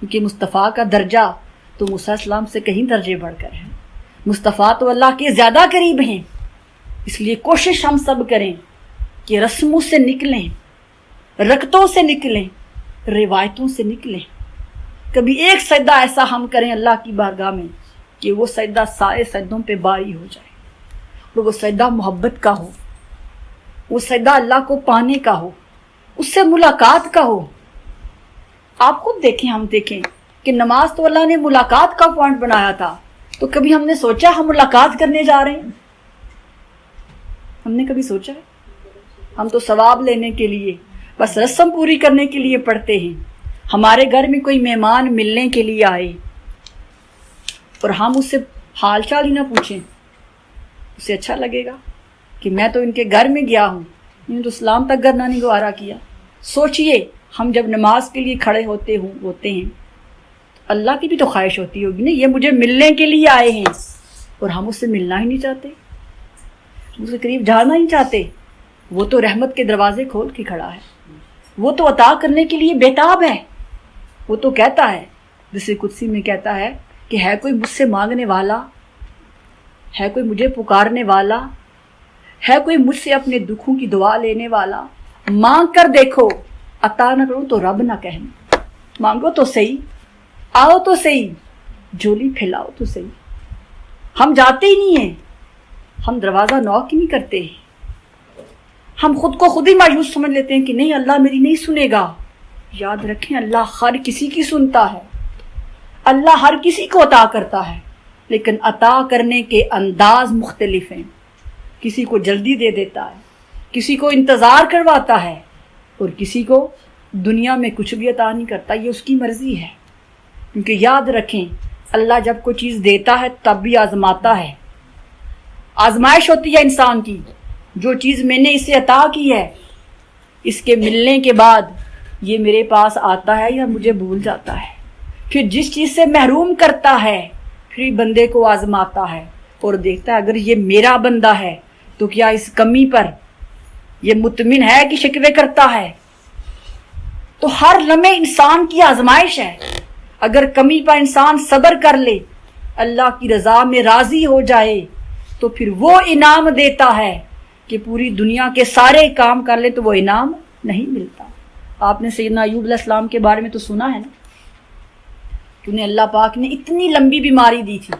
کیونکہ مصطفیٰ کا درجہ تو موسیٰ علیہ السلام سے کہیں درجے بڑھ کر ہے، مصطفیٰ تو اللہ کے زیادہ قریب ہیں۔ اس لیے کوشش ہم سب کریں کہ رسموں سے نکلیں، رکعتوں سے نکلیں، روایتوں سے نکلیں۔ کبھی ایک سجدہ ایسا ہم کریں اللہ کی بارگاہ میں کہ وہ سجدہ سارے سجدوں پہ باری ہو جائے، اور وہ سجدہ محبت کا ہو، وہ سجدہ اللہ کو پانے کا ہو، اس سے ملاقات کا ہو۔ آپ خود دیکھیں، ہم دیکھیں کہ نماز تو اللہ نے ملاقات کا پوائنٹ بنایا تھا، تو کبھی ہم نے سوچا ہم ملاقات کرنے جا رہے ہیں؟ ہم نے کبھی سوچا ہے؟ ہم تو ثواب لینے کے لیے، بس رسم پوری کرنے کے لیے پڑھتے ہیں۔ ہمارے گھر میں کوئی مہمان ملنے کے لیے آئے اور ہم اس سے حال چال ہی نہ پوچھیں، اسے اچھا لگے گا کہ میں تو ان کے گھر میں گیا ہوں، انہوں نے تو سلام تک کرنا نہیں گوارا کیا۔ سوچئے ہم جب نماز کے لیے کھڑے ہوتے ہیں، اللہ کی بھی تو خواہش ہوتی ہوگی نا، یہ مجھے ملنے کے لیے آئے ہیں اور ہم اس سے ملنا ہی نہیں چاہتے، اس کے قریب جانا ہی چاہتے۔ وہ تو رحمت کے دروازے کھول کے کھڑا ہے، وہ تو عطا کرنے کے لیے بےتاب ہے۔ وہ تو کہتا ہے، جسے قدسی میں کہتا ہے کہ ہے کوئی مجھ سے مانگنے والا، ہے کوئی مجھے پکارنے والا، ہے کوئی مجھ سے اپنے دکھوں کی دعا لینے والا، مانگ کر دیکھو، عطا نہ کروں تو رب نہ کہنا۔ مانگو تو صحیح، آؤ تو صحیح، جھولی پھیلاؤ تو صحیح۔ ہم جاتے ہی نہیں ہیں، ہم دروازہ نوک ہی نہیں کرتے. ہم خود کو خود ہی مایوس سمجھ لیتے ہیں کہ نہیں اللہ میری نہیں سنے گا. یاد رکھیں اللہ ہر کسی کی سنتا ہے, اللہ ہر کسی کو عطا کرتا ہے, لیکن عطا کرنے کے انداز مختلف ہیں. کسی کو جلدی دے دیتا ہے, کسی کو انتظار کرواتا ہے, اور کسی کو دنیا میں کچھ بھی عطا نہیں کرتا. یہ اس کی مرضی ہے. کیونکہ یاد رکھیں اللہ جب کوئی چیز دیتا ہے تب بھی آزماتا ہے. آزمائش ہوتی ہے انسان کی. جو چیز میں نے اسے عطا کی ہے, اس کے ملنے کے بعد یہ میرے پاس آتا ہے یا مجھے بھول جاتا ہے. پھر جس چیز سے محروم کرتا ہے پھر بندے کو آزماتا ہے اور دیکھتا ہے اگر یہ میرا بندہ ہے تو کیا اس کمی پر یہ مطمئن ہے کہ شکوے کرتا ہے. تو ہر لمحے انسان کی آزمائش ہے. اگر کمی پر انسان صبر کر لے, اللہ کی رضا میں راضی ہو جائے, تو پھر وہ انعام دیتا ہے کہ پوری دنیا کے سارے کام کر لے تو وہ انعام نہیں ملتا. آپ نے سیدنا ایوب علیہ السلام کے بارے میں تو سنا ہے نا, کہ انہیں اللہ پاک نے اتنی لمبی بیماری دی تھی.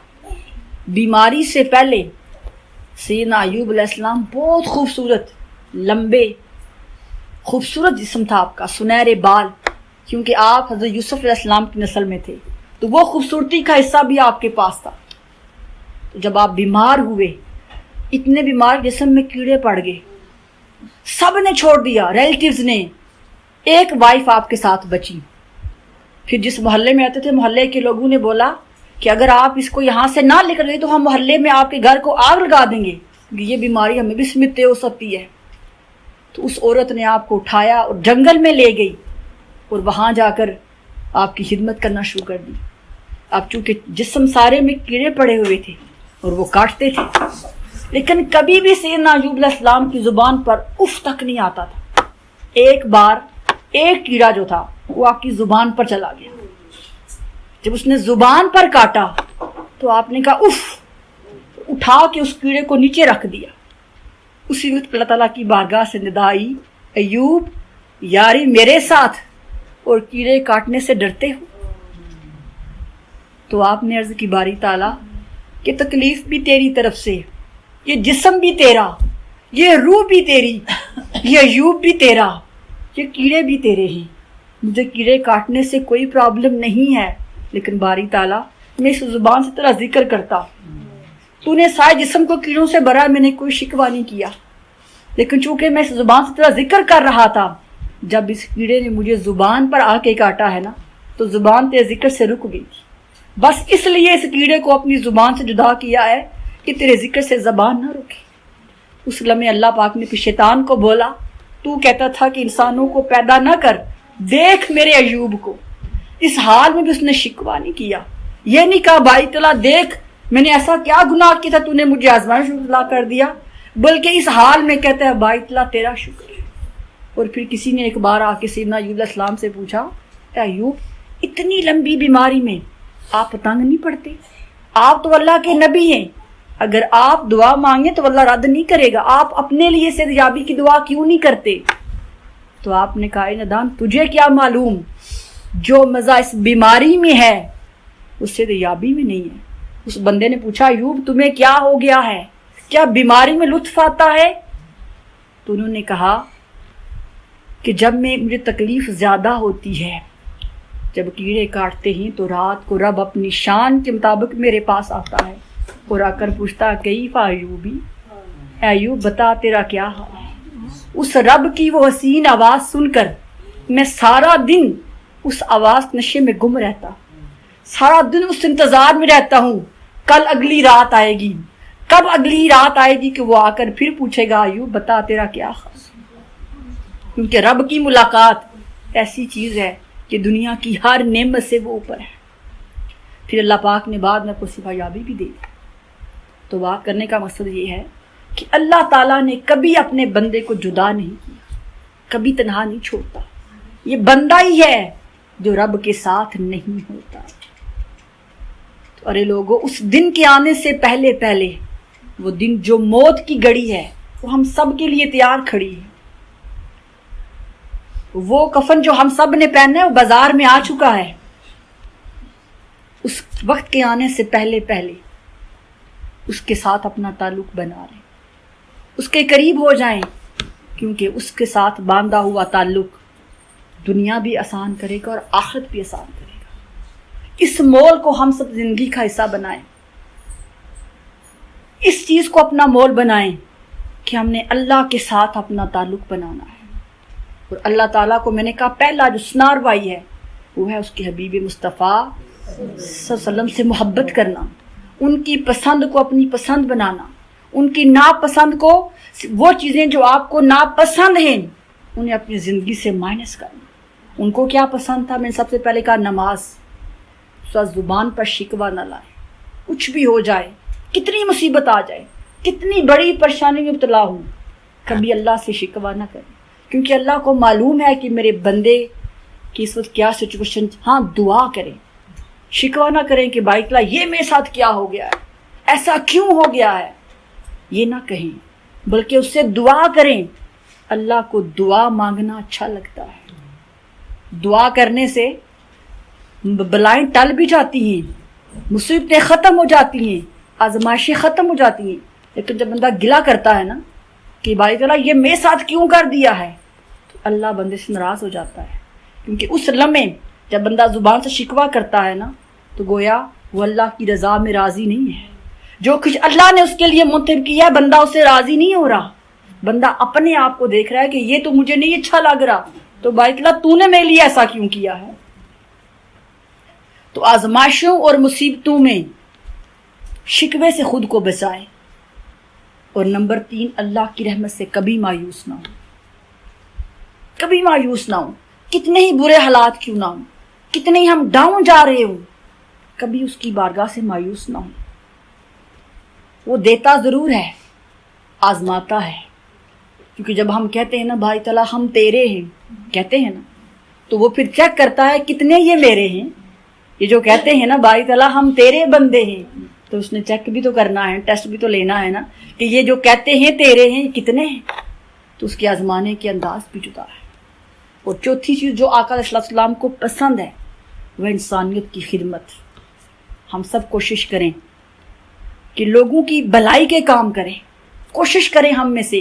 بیماری سے پہلے سیدنا ایوب علیہ السلام بہت خوبصورت, لمبے خوبصورت جسم تھا آپ کا, سنہرے بال, کیونکہ آپ حضرت یوسف علیہ السلام کی نسل میں تھے تو وہ خوبصورتی کا حصہ بھی آپ کے پاس تھا. تو جب آپ بیمار ہوئے, اتنے بیمار جسم میں کیڑے پڑ گئے, سب نے چھوڑ دیا, ریلیٹیوز نے, ایک وائف آپ کے ساتھ بچی. پھر جس محلے میں آتے تھے محلے کے لوگوں نے بولا کہ اگر آپ اس کو یہاں سے نہ لے کر گئے تو ہم محلے میں آپ کے گھر کو آگ لگا دیں گے, یہ بیماری ہمیں بھی سمجھتے ہو سکتی ہے. تو اس عورت نے آپ کو اٹھایا اور جنگل میں لے گئی اور وہاں جا کر آپ کی خدمت کرنا شروع کر دی. اب چونکہ جسم سارے میں کیڑے پڑے ہوئے تھے اور وہ کاٹتے تھے, لیکن کبھی بھی سیدنا ایوب علیہ السلام کی زبان پر اف تک نہیں آتا تھا. ایک بار ایک کیڑا جو تھا وہ آپ کی زبان پر چلا گیا. جب اس نے زبان پر کاٹا تو آپ نے کہا اف, اٹھا کے اس کیڑے کو نیچے رکھ دیا. اسی وقت اللہ تعالیٰ کی بارگاہ سے ندا آئی, ایوب یاری میرے ساتھ اور کیڑے کاٹنے سے ڈرتے ہو. تو آپ نے عرض کی باری تعالیٰ کہ تکلیف بھی تیری طرف سے, یہ جسم بھی تیرا, یہ روح بھی تیری, یہ ایوب بھی تیرا, یہ کیڑے بھی تیرے ہیں. مجھے کیڑے کاٹنے سے کوئی پرابلم نہیں ہے, لیکن باری تعالیٰ میں اس زبان سے تیرا ذکر کرتا. تو نے سارے جسم کو کیڑوں سے بھرا, میں نے کوئی شکوہ نہیں کیا, لیکن چونکہ میں اس زبان سے تیرا ذکر کر رہا تھا, جب اس کیڑے نے مجھے زبان پر آ کے کاٹا ہے نا تو زبان تیرے ذکر سے رک گئی تھی. بس اس لیے اس کیڑے کو اپنی زبان سے جدا کیا ہے کہ تیرے ذکر سے زبان نہ رکے. اس لمحے اللہ پاک نے پھر شیطان کو بولا, تو کہتا تھا کہ انسانوں کو پیدا نہ کر, دیکھ میرے ایوب کو, اس حال میں بھی اس نے شکوہ نہیں کیا. یہ نہیں کہا بھائی تعالیٰ دیکھ میں نے ایسا کیا گناہ کیا تھا تو نے مجھے آزمائش میں مبتلا کر دیا, بلکہ اس حال میں کہتا ہے بھائی تعالیٰ تیرا شکر ہے. اور پھر کسی نے ایک بار آ کے سیدنا ایوب علیہ السلام سے پوچھا, اے ایوب اتنی لمبی بیماری میں آپ تنگ نہیں پڑتے؟ آپ تو اللہ کے نبی ہیں, اگر آپ دعا مانگیں تو اللہ رد نہیں کرے گا, آپ اپنے لیے صحتیابی کی دعا کیوں نہیں کرتے؟ تو آپ نے کہا ندان تجھے کیا معلوم, جو مزہ اس بیماری میں ہے اس صحتیابی میں نہیں ہے. اس بندے نے پوچھا ایوب تمہیں کیا ہو گیا ہے, کیا بیماری میں لطف آتا ہے؟ تو انہوں نے کہا کہ جب مجھے تکلیف زیادہ ہوتی ہے, جب کیڑے کاٹتے ہیں تو رات کو رب اپنی شان کے مطابق میرے پاس آتا ہے اور آ کر پوچھتا کیف ایوبی, ایوب بتا تیرا کیا حال ہے. اس رب کی وہ حسین آواز سن کر میں سارا دن اس آواز نشے میں گم رہتا, سارا دن اس انتظار میں رہتا ہوں کل اگلی رات آئے گی, کب اگلی رات آئے گی کہ وہ آ کر پھر پوچھے گا ایوب بتا تیرا کیا حال. کیونکہ رب کی ملاقات ایسی چیز ہے کہ دنیا کی ہر نعمت سے وہ اوپر ہے. پھر اللہ پاک نے بعد میں کو صفایابی بھی دی. تو بات کرنے کا مقصد یہ ہے کہ اللہ تعالیٰ نے کبھی اپنے بندے کو جدا نہیں کیا, کبھی تنہا نہیں چھوڑتا. یہ بندہ ہی ہے جو رب کے ساتھ نہیں ہوتا. تو ارے لوگوں, اس دن کے آنے سے پہلے پہلے, وہ دن جو موت کی گھڑی ہے وہ ہم سب کے لیے تیار کھڑی ہے. وہ کفن جو ہم سب نے پہنا ہے وہ بازار میں آ چکا ہے. اس وقت کے آنے سے پہلے پہلے اس کے ساتھ اپنا تعلق بنا لیں، اس کے قریب ہو جائیں، کیونکہ اس کے ساتھ باندھا ہوا تعلق دنیا بھی آسان کرے گا اور آخرت بھی آسان کرے گا۔ اس مول کو ہم سب زندگی کا حصہ بنائیں، اس چیز کو اپنا مول بنائیں کہ ہم نے اللہ کے ساتھ اپنا تعلق بنانا ہے۔ اور اللہ تعالیٰ کو میں نے کہا پہلا جو سناروائی ہے وہ ہے اس کے حبیب مصطفیٰ صلی اللہ علیہ وسلم سے محبت کرنا، ان کی پسند کو اپنی پسند بنانا، ان کی ناپسند کو، وہ چیزیں جو آپ کو ناپسند ہیں انہیں اپنی زندگی سے مائنس کرنا۔ ان کو کیا پسند تھا؟ میں نے سب سے پہلے کہا نماز، زبان پر شکوہ نہ لائے، کچھ بھی ہو جائے، کتنی مصیبت آ جائے، کتنی بڑی پریشانی میں مبتلا ہوں، کبھی اللہ سے شکوہ نہ کریں، کیونکہ اللہ کو معلوم ہے کہ میرے بندے کی اس وقت کیا سچویشن۔ ہاں دعا کریں، شکوہ نہ کریں کہ بھائی تعالیٰ یہ میرے ساتھ کیا ہو گیا ہے، ایسا کیوں ہو گیا ہے، یہ نہ کہیں، بلکہ اس سے دعا کریں۔ اللہ کو دعا مانگنا اچھا لگتا ہے، دعا کرنے سے بلائیں ٹل بھی جاتی ہیں، مصیبتیں ختم ہو جاتی ہیں، آزمائشیں ختم ہو جاتی ہیں۔ لیکن جب بندہ گلہ کرتا ہے نا کہ بھائی تعالیٰ یہ میرے ساتھ کیوں کر دیا ہے، تو اللہ بندے سے ناراض ہو جاتا ہے، کیونکہ اس لمحے جب بندہ زبان سے شکوہ کرتا ہے نا تو گویا وہ اللہ کی رضا میں راضی نہیں ہے۔ جو کچھ اللہ نے اس کے لیے منتخب کیا ہے بندہ اسے راضی نہیں ہو رہا، بندہ اپنے آپ کو دیکھ رہا ہے کہ یہ تو مجھے نہیں اچھا لگ رہا، تو بھائی تعالیٰ تو نے میرے لیے ایسا کیوں کیا ہے۔ تو آزمائشوں اور مصیبتوں میں شکوے سے خود کو بچائیں۔ اور نمبر 3، اللہ کی رحمت سے کبھی مایوس نہ ہو، کبھی مایوس نہ ہو، کتنے ہی برے حالات کیوں نہ ہوں، کتنے ہی ہم ڈاؤن جا رہے ہوں، کبھی اس کی بارگاہ سے مایوس نہ ہو۔ وہ دیتا ضرور ہے، آزماتا ہے، کیونکہ جب ہم کہتے ہیں نا بھائی تعالیٰ ہم تیرے ہیں، کہتے ہیں نا، تو وہ پھر چیک کرتا ہے کتنے یہ میرے ہیں۔ یہ جو کہتے ہیں نا بھائی تعالیٰ ہم تیرے بندے ہیں، تو اس نے چیک بھی تو کرنا ہے، ٹیسٹ بھی تو لینا ہے نا کہ یہ جو کہتے ہیں تیرے ہیں کتنے ہیں، تو اس کے آزمانے کے انداز بھی جدا ہے۔ اور چوتھی چیز جو آقا علیہ السلام کو پسند ہے وہ انسانیت کی خدمت۔ ہم سب کوشش کریں کہ لوگوں کی بھلائی کے کام کریں، کوشش کریں ہم میں سے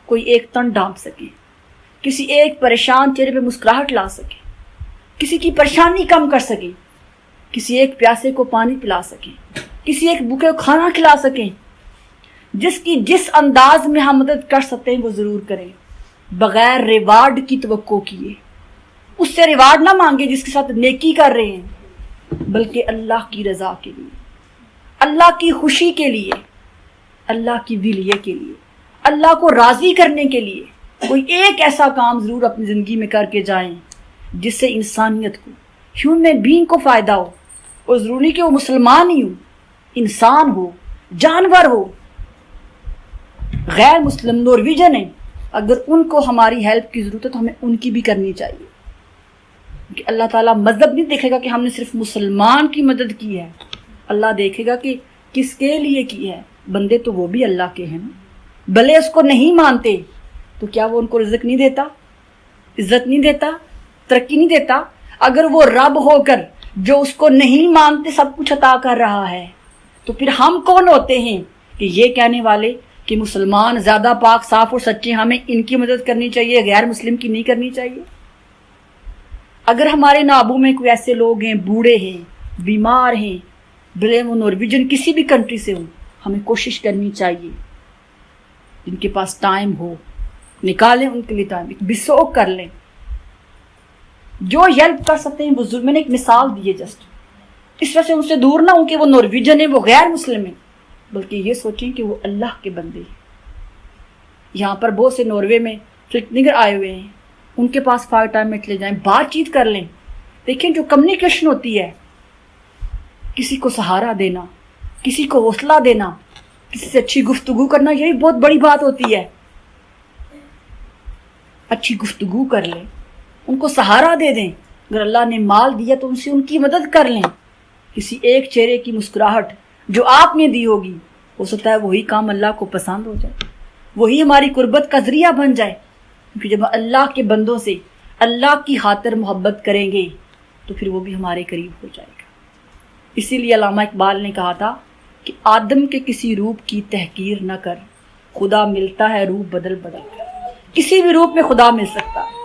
کوئی ایک تن ڈانپ سکے، کسی ایک پریشان چہرے پہ مسکراہٹ لا سکے، کسی کی پریشانی کم کر سکیں، کسی ایک پیاسے کو پانی پلا سکیں، کسی ایک بھوکے کو کھانا کھلا سکیں۔ جس انداز میں ہم مدد کر سکتے ہیں وہ ضرور کریں، بغیر ریوارڈ کی توقع کیے۔ اس سے ریوارڈ نہ مانگے جس کے ساتھ نیکی کر رہے ہیں، بلکہ اللہ کی رضا کے لیے، اللہ کی خوشی کے لیے، اللہ کی ولیے کے لیے، اللہ کو راضی کرنے کے لیے کوئی ایک ایسا کام ضرور اپنی زندگی میں کر کے جائیں جس سے انسانیت کو، ہیومن بینگ کو فائدہ ہو۔ اور ضروری کہ وہ مسلمان ہی ہو، انسان ہو، جانور ہو، غیر مسلم نارویجن ہیں، اگر ان کو ہماری ہیلپ کی ضرورت ہے تو ہمیں ان کی بھی کرنی چاہیے، کہ اللہ تعالیٰ مذہب نہیں دیکھے گا کہ ہم نے صرف مسلمان کی مدد کی ہے، اللہ دیکھے گا کہ کس کے لیے کی ہے۔ بندے تو وہ بھی اللہ کے ہیں نا، بھلے اس کو نہیں مانتے تو کیا وہ ان کو رزق نہیں دیتا، عزت نہیں دیتا، ترقی نہیں دیتا؟ اگر وہ رب ہو کر جو اس کو نہیں مانتے سب کچھ عطا کر رہا ہے، تو پھر ہم کون ہوتے ہیں کہ یہ کہنے والے کہ مسلمان زیادہ پاک صاف اور سچے، ہمیں ان کی مدد کرنی چاہیے، غیر مسلم کی نہیں کرنی چاہیے؟ اگر ہمارے نابو میں کوئی ایسے لوگ ہیں، بوڑھے ہیں، بیمار ہیں، بھلے وہ نارویجن کسی بھی کنٹری سے ہوں، ہمیں کوشش کرنی چاہیے، جن کے پاس ٹائم ہو نکالیں ان کے لیے ٹائم، بسوک کر لیں، جو ہیلپ کر سکتے ہیں وہ ضرور۔ میں نے ایک مثال دی ہے جسٹ، اس وجہ سے ان سے دور نہ ہوں کہ وہ نارویجن ہیں، وہ غیر مسلم ہیں، بلکہ یہ سوچیں کہ وہ اللہ کے بندے ہیں۔ یہاں پر بہت سے ناروے میں فلٹنگر آئے ہوئے ہیں، ان کے پاس 5 ٹائم میں چلے جائیں، بات چیت کر لیں۔ دیکھیں جو کمیونیکیشن ہوتی ہے، کسی کو سہارا دینا، کسی کو حوصلہ دینا، کسی سے اچھی گفتگو کرنا، یہی بہت بڑی بات ہوتی ہے۔ اچھی گفتگو کر لیں، ان کو سہارا دے دیں، اگر اللہ نے مال دیا تو ان سے ان کی مدد کر لیں۔ کسی ایک چہرے کی مسکراہٹ جو آپ نے دی ہوگی، ہو سکتا ہے وہی کام اللہ کو پسند ہو جائے، وہی ہماری قربت کا ذریعہ بن جائے، کیونکہ جب اللہ کے بندوں سے اللہ کی خاطر محبت کریں گے تو پھر وہ بھی ہمارے قریب ہو جائے گا۔ اسی لیے علامہ اقبال نے کہا تھا کہ آدم کے کسی روپ کی تحقیر نہ کر، خدا ملتا ہے روپ بدل بدل کر۔ کسی بھی روپ میں خدا مل سکتا ہے،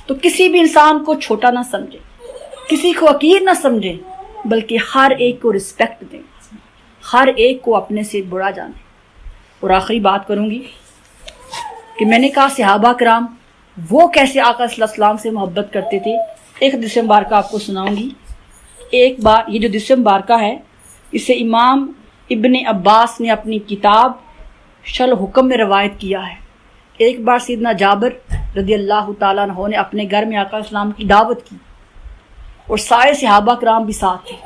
تو کسی بھی انسان کو چھوٹا نہ سمجھے، کسی کو حقیر نہ سمجھے، بلکہ ہر ایک کو رسپیکٹ دیں، ہر ایک کو اپنے سے بڑا جانیں۔ اور آخری بات کروں گی کہ میں نے کہا صحابہ کرام وہ کیسے آقا صلی اللہ علیہ وسلم سے محبت کرتے تھے۔ ایک حدیث مبارکہ آپ کو سناؤں گی۔ ایک بار یہ جو حدیث مبارکہ ہے اسے امام ابن عباس نے اپنی کتاب شل حکم میں روایت کیا ہے۔ ایک بار سیدنا جابر رضی اللہ تعالیٰ عنہ نے اپنے گھر میں آقا علیہ السلام کی دعوت کی اور سارے صحابہ کرام بھی ساتھ تھے۔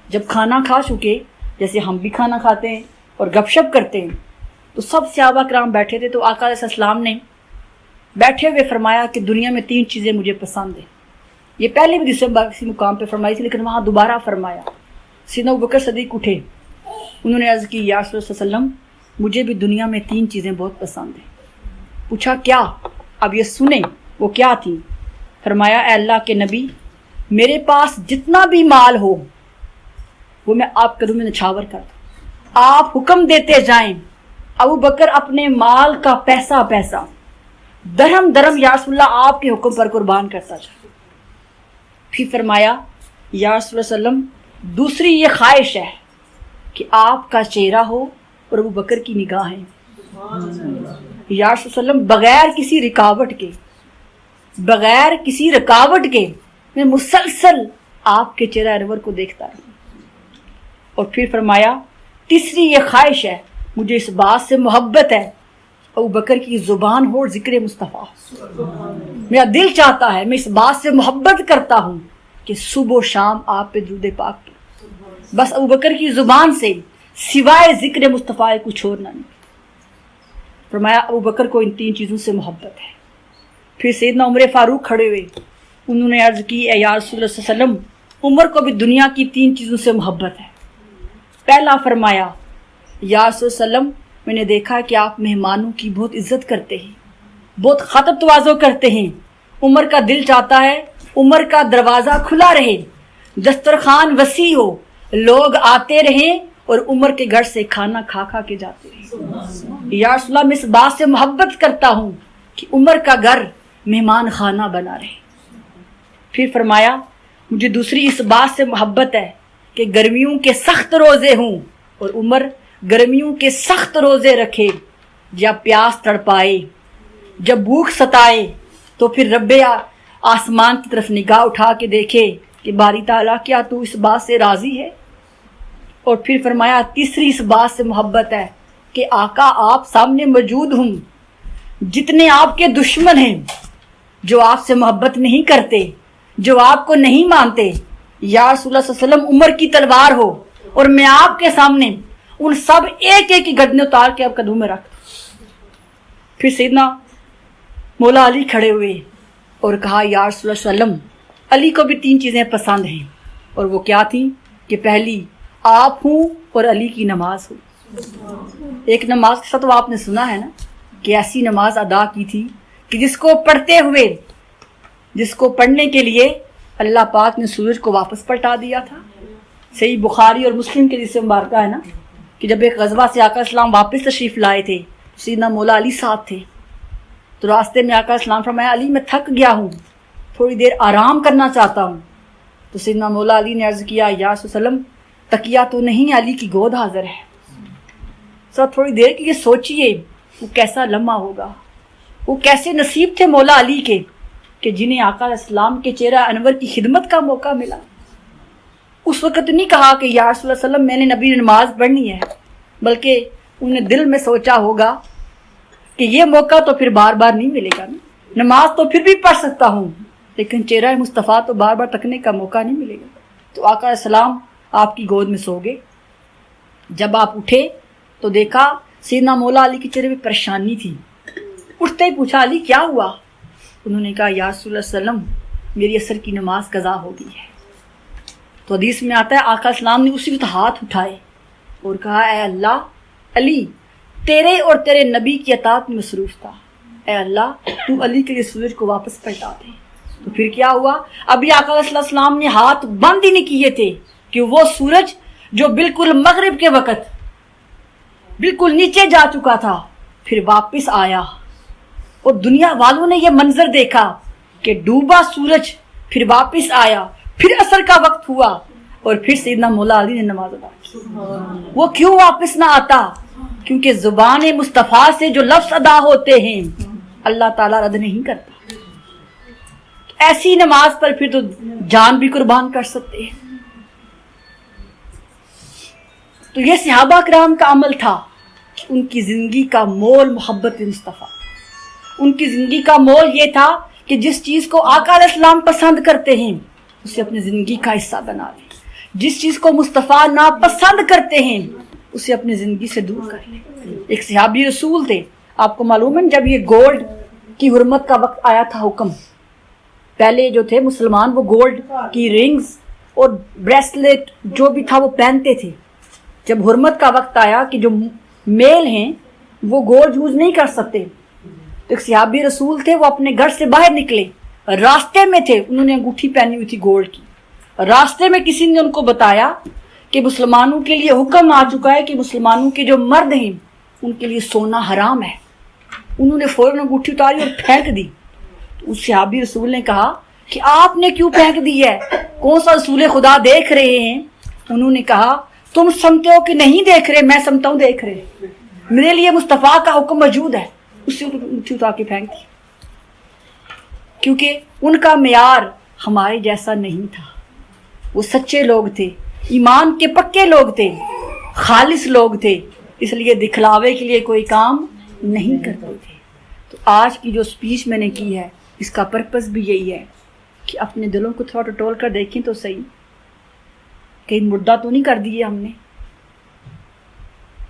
جب کھانا کھا چکے، جیسے ہم بھی کھانا کھاتے ہیں اور گپ شپ کرتے ہیں، تو سب صحابہ کرام بیٹھے تھے۔ تو آقا علیہ السلام نے بیٹھے ہوئے فرمایا کہ دنیا میں 3 چیزیں مجھے پسند ہیں۔ یہ پہلے بھی کسی مقام پہ فرمائی تھی، لیکن وہاں دوبارہ فرمایا۔ سیدنا ابوبکر صدیق اٹھے، انہوں نے عرض کی یا رسول اللہ صلی اللہ علیہ وسلم مجھے بھی دنیا میں 3 چیزیں بہت پسند ہیں۔ پوچھا کیا؟ اب یہ سنیں وہ کیا تھیں۔ فرمایا اے اللہ کے نبی، میرے پاس جتنا بھی مال ہو وہ میں آپ قدم میں نچھاور کر دوں، آپ حکم دیتے جائیں۔ ابوبکر اپنے مال کا پیسہ درہم درہم یا رسول اللہ آپ کے حکم پر قربان کرتا جائے۔ پھر فرمایا یا رسول اللہ صلی اللہ علیہ وسلم دوسری یہ خواہش ہے کہ آپ کا چہرہ ہو اور ابوبکر کی نگاہیں، یا رسول اللہ صلی اللہ علیہ وسلم بغیر کسی رکاوٹ کے میں مسلسل آپ کے چہرہ انور کو دیکھتا رہوں۔ اور پھر فرمایا تیسری یہ خواہش ہے، مجھے اس بات سے محبت ہے ابوبکر کی زبان ہو اور ذکر مصطفیٰ، میرا دل چاہتا ہے، میں اس بات سے محبت کرتا ہوں کہ صبح و شام آپ پہ درود پاک کی، بس ابوبکر کی زبان سے سوائے ذکر مصطفیٰ کچھ اور نہیں۔ فرمایا ابوبکر کو ان 3 چیزوں سے محبت ہے۔ پھر سیدنا عمر فاروق کھڑے ہوئے، انہوں نے عرض کی اے یا رسول اللہ صلی اللہ علیہ وسلم عمر کو بھی دنیا کی 3 چیزوں سے محبت ہے۔ پہلا فرمایا یا رسول اللہ علیہ وسلم میں نے دیکھا کہ آپ مہمانوں کی بہت عزت کرتے ہیں، بہت خاطر تواضع کرتے ہیں۔ عمر کا دل چاہتا ہے عمر کا دروازہ کھلا رہے، دسترخوان وسیع ہو، لوگ آتے رہیں اور عمر کے گھر سے کھانا کھا کھا کے جاتے رہیں۔ یا رسول اللہ میں اس بات سے محبت کرتا ہوں کہ عمر کا گھر مہمان خانہ بنا رہے۔ پھر فرمایا مجھے دوسری اس بات سے محبت ہے کہ گرمیوں کے سخت روزے ہوں اور عمر گرمیوں کے سخت روزے رکھے، جب پیاس تڑپائے، جب بھوک ستائے تو پھر رب آسمان کی طرف نگاہ اٹھا کے دیکھے کہ باری تعالیٰ کیا تو اس بات سے راضی ہے۔ اور پھر فرمایا تیسری اس بات سے محبت ہے کہ آقا آپ سامنے موجود ہوں، جتنے آپ کے دشمن ہیں جو آپ سے محبت نہیں کرتے، جو آپ کو نہیں مانتے، یا رسول اللہ صلی اللہ علیہ وسلم عمر کی تلوار ہو اور میں آپ کے سامنے ان سب ایک ایک کی گردنیں اتار کے آپ قدموں میں رکھ۔ پھر سیدنا مولا علی کھڑے ہوئے اور کہا یا رسول اللہ صلی اللہ علیہ وسلم علی کو بھی 3 چیزیں پسند ہیں، اور وہ کیا تھیں کہ پہلی آپ ہوں اور علی کی نماز ہو۔ ایک نماز کے ساتھ وہ آپ نے سنا ہے نا کہ ایسی نماز ادا کی تھی کہ جس کو پڑھنے کے لیے اللہ پاک نے سورج کو واپس پلٹا دیا تھا۔ صحیح بخاری اور مسلم کے جسے مبارکہ ہے نا کہ جب ایک غزوہ سے آقا اسلام واپس تشریف لائے تھے، سیدنا مولا علی ساتھ تھے، تو راستے میں آقا اسلام فرمایا علی میں تھک گیا ہوں، تھوڑی دیر آرام کرنا چاہتا ہوں۔ تو سیدنا مولا علی نے عرض کیا یا رسول اللہ وسلم تکیہ تو نہیں، علی کی گود حاضر ہے۔ سب تھوڑی دیر کی یہ سوچئے وہ کیسا لمحہ ہوگا، وہ کیسے نصیب تھے مولا علی کے کہ جنہیں آقا علیہ السلام کے چہرہ انور کی خدمت کا موقع ملا۔ اس وقت نہیں کہا کہ یا رسول اللہ صلی اللہ علیہ وسلم میں نے نبی نماز پڑھنی ہے، بلکہ انہوں نے دل میں سوچا ہوگا کہ یہ موقع تو پھر بار بار نہیں ملے گا، نماز تو پھر بھی پڑھ سکتا ہوں لیکن چہرہ مصطفیٰ تو بار بار تکنے کا موقع نہیں ملے گا۔ تو آقا علیہ السلام آپ کی گود میں سو گئے۔ جب آپ اٹھے تو دیکھا سیدنا مولا علی کے چہرے میں پریشانی تھی۔ اٹھتے ہی پوچھا علی کیا ہوا؟ انہوں نے کہا یا رسول اللہ صلی اللہ علیہ وسلم میری عصر کی نماز قضا ہو گئی ہے۔ تو حدیث میں آتا ہے آقا السلام نے اسی وقت ہاتھ اٹھائے اور کہا اے اللہ علی تیرے اور تیرے نبی کی اطاعت میں مصروف تھا، اے اللہ تو علی کے لیے سورج کو واپس پلٹا دے۔ تو پھر کیا ہوا؟ ابھی آقا صلی اللہ علیہ وسلم نے ہاتھ بند ہی نہیں کیے تھے کہ وہ سورج جو بالکل مغرب کے وقت بالکل نیچے جا چکا تھا، پھر واپس آیا اور دنیا والوں نے یہ منظر دیکھا کہ ڈوبا سورج پھر واپس آیا، پھر عصر کا وقت ہوا اور پھر سیدنا مولا علی نے نماز ادا کی۔ وہ کیوں واپس نہ آتا؟ کیونکہ زبان مصطفیٰ سے جو لفظ ادا ہوتے ہیں اللہ تعالیٰ رد نہیں کرتا۔ ایسی نماز پر پھر تو جان بھی قربان کر سکتے ہیں۔ تو یہ صحابہ کرام کا عمل تھا کہ ان کی زندگی کا مول محبت مصطفیٰ، ان کی زندگی کا مول یہ تھا کہ جس چیز کو آقا علیہ السلام پسند کرتے ہیں اسے اپنی زندگی کا حصہ بنا لیں، جس چیز کو مصطفیٰ ناپسند کرتے ہیں اسے اپنی زندگی سے دور کر لیں۔ ایک صحابی رسول تھے، آپ کو معلوم ہے جب یہ گولڈ کی حرمت کا وقت آیا تھا حکم، پہلے جو تھے مسلمان وہ گولڈ کی رنگز اور بریسلیٹ جو بھی تھا وہ پہنتے تھے۔ جب حرمت کا وقت آیا کہ جو میل ہیں وہ گولڈ یوز نہیں کر سکتے، تو ایک صحابی رسول تھے، وہ اپنے گھر سے باہر نکلے، راستے میں تھے، انہوں نے انگوٹھی پہنی ہوئی تھی گولڈ کی، راستے میں کسی نے ان کو بتایا کہ مسلمانوں کے لیے حکم آ چکا ہے کہ مسلمانوں کے جو مرد ہیں ان کے لیے سونا حرام ہے۔ انہوں نے فوراً انگوٹھی اتاری اور پھینک دی۔ اس صحابی رسول نے کہا کہ آپ نے کیوں پھینک دی ہے؟ کون سا رسول خدا دیکھ رہے ہیں؟ انہوں نے کہا تم سمجھتے ہو کہ نہیں دیکھ رہے، میں سمجھتا ہوں دیکھ رہے، میرے لیے مصطفیٰ کا حکم موجود ہے۔ اس سے انگوٹھی اتار کے پھینک دی، کیونکہ ان کا معیار ہمارے جیسا نہیں تھا۔ وہ سچے لوگ تھے، ایمان کے پکے لوگ تھے، خالص لوگ تھے، اس لیے دکھلاوے کے لیے کوئی کام نہیں کرتے تھے۔ تو آج کی جو سپیچ میں نے کی ہے اس کا پرپس بھی یہی ہے کہ اپنے دلوں کو تھوڑا ٹٹول کر دیکھیں تو صحیح، کہیں مردہ تو نہیں کر دیے ہم نے۔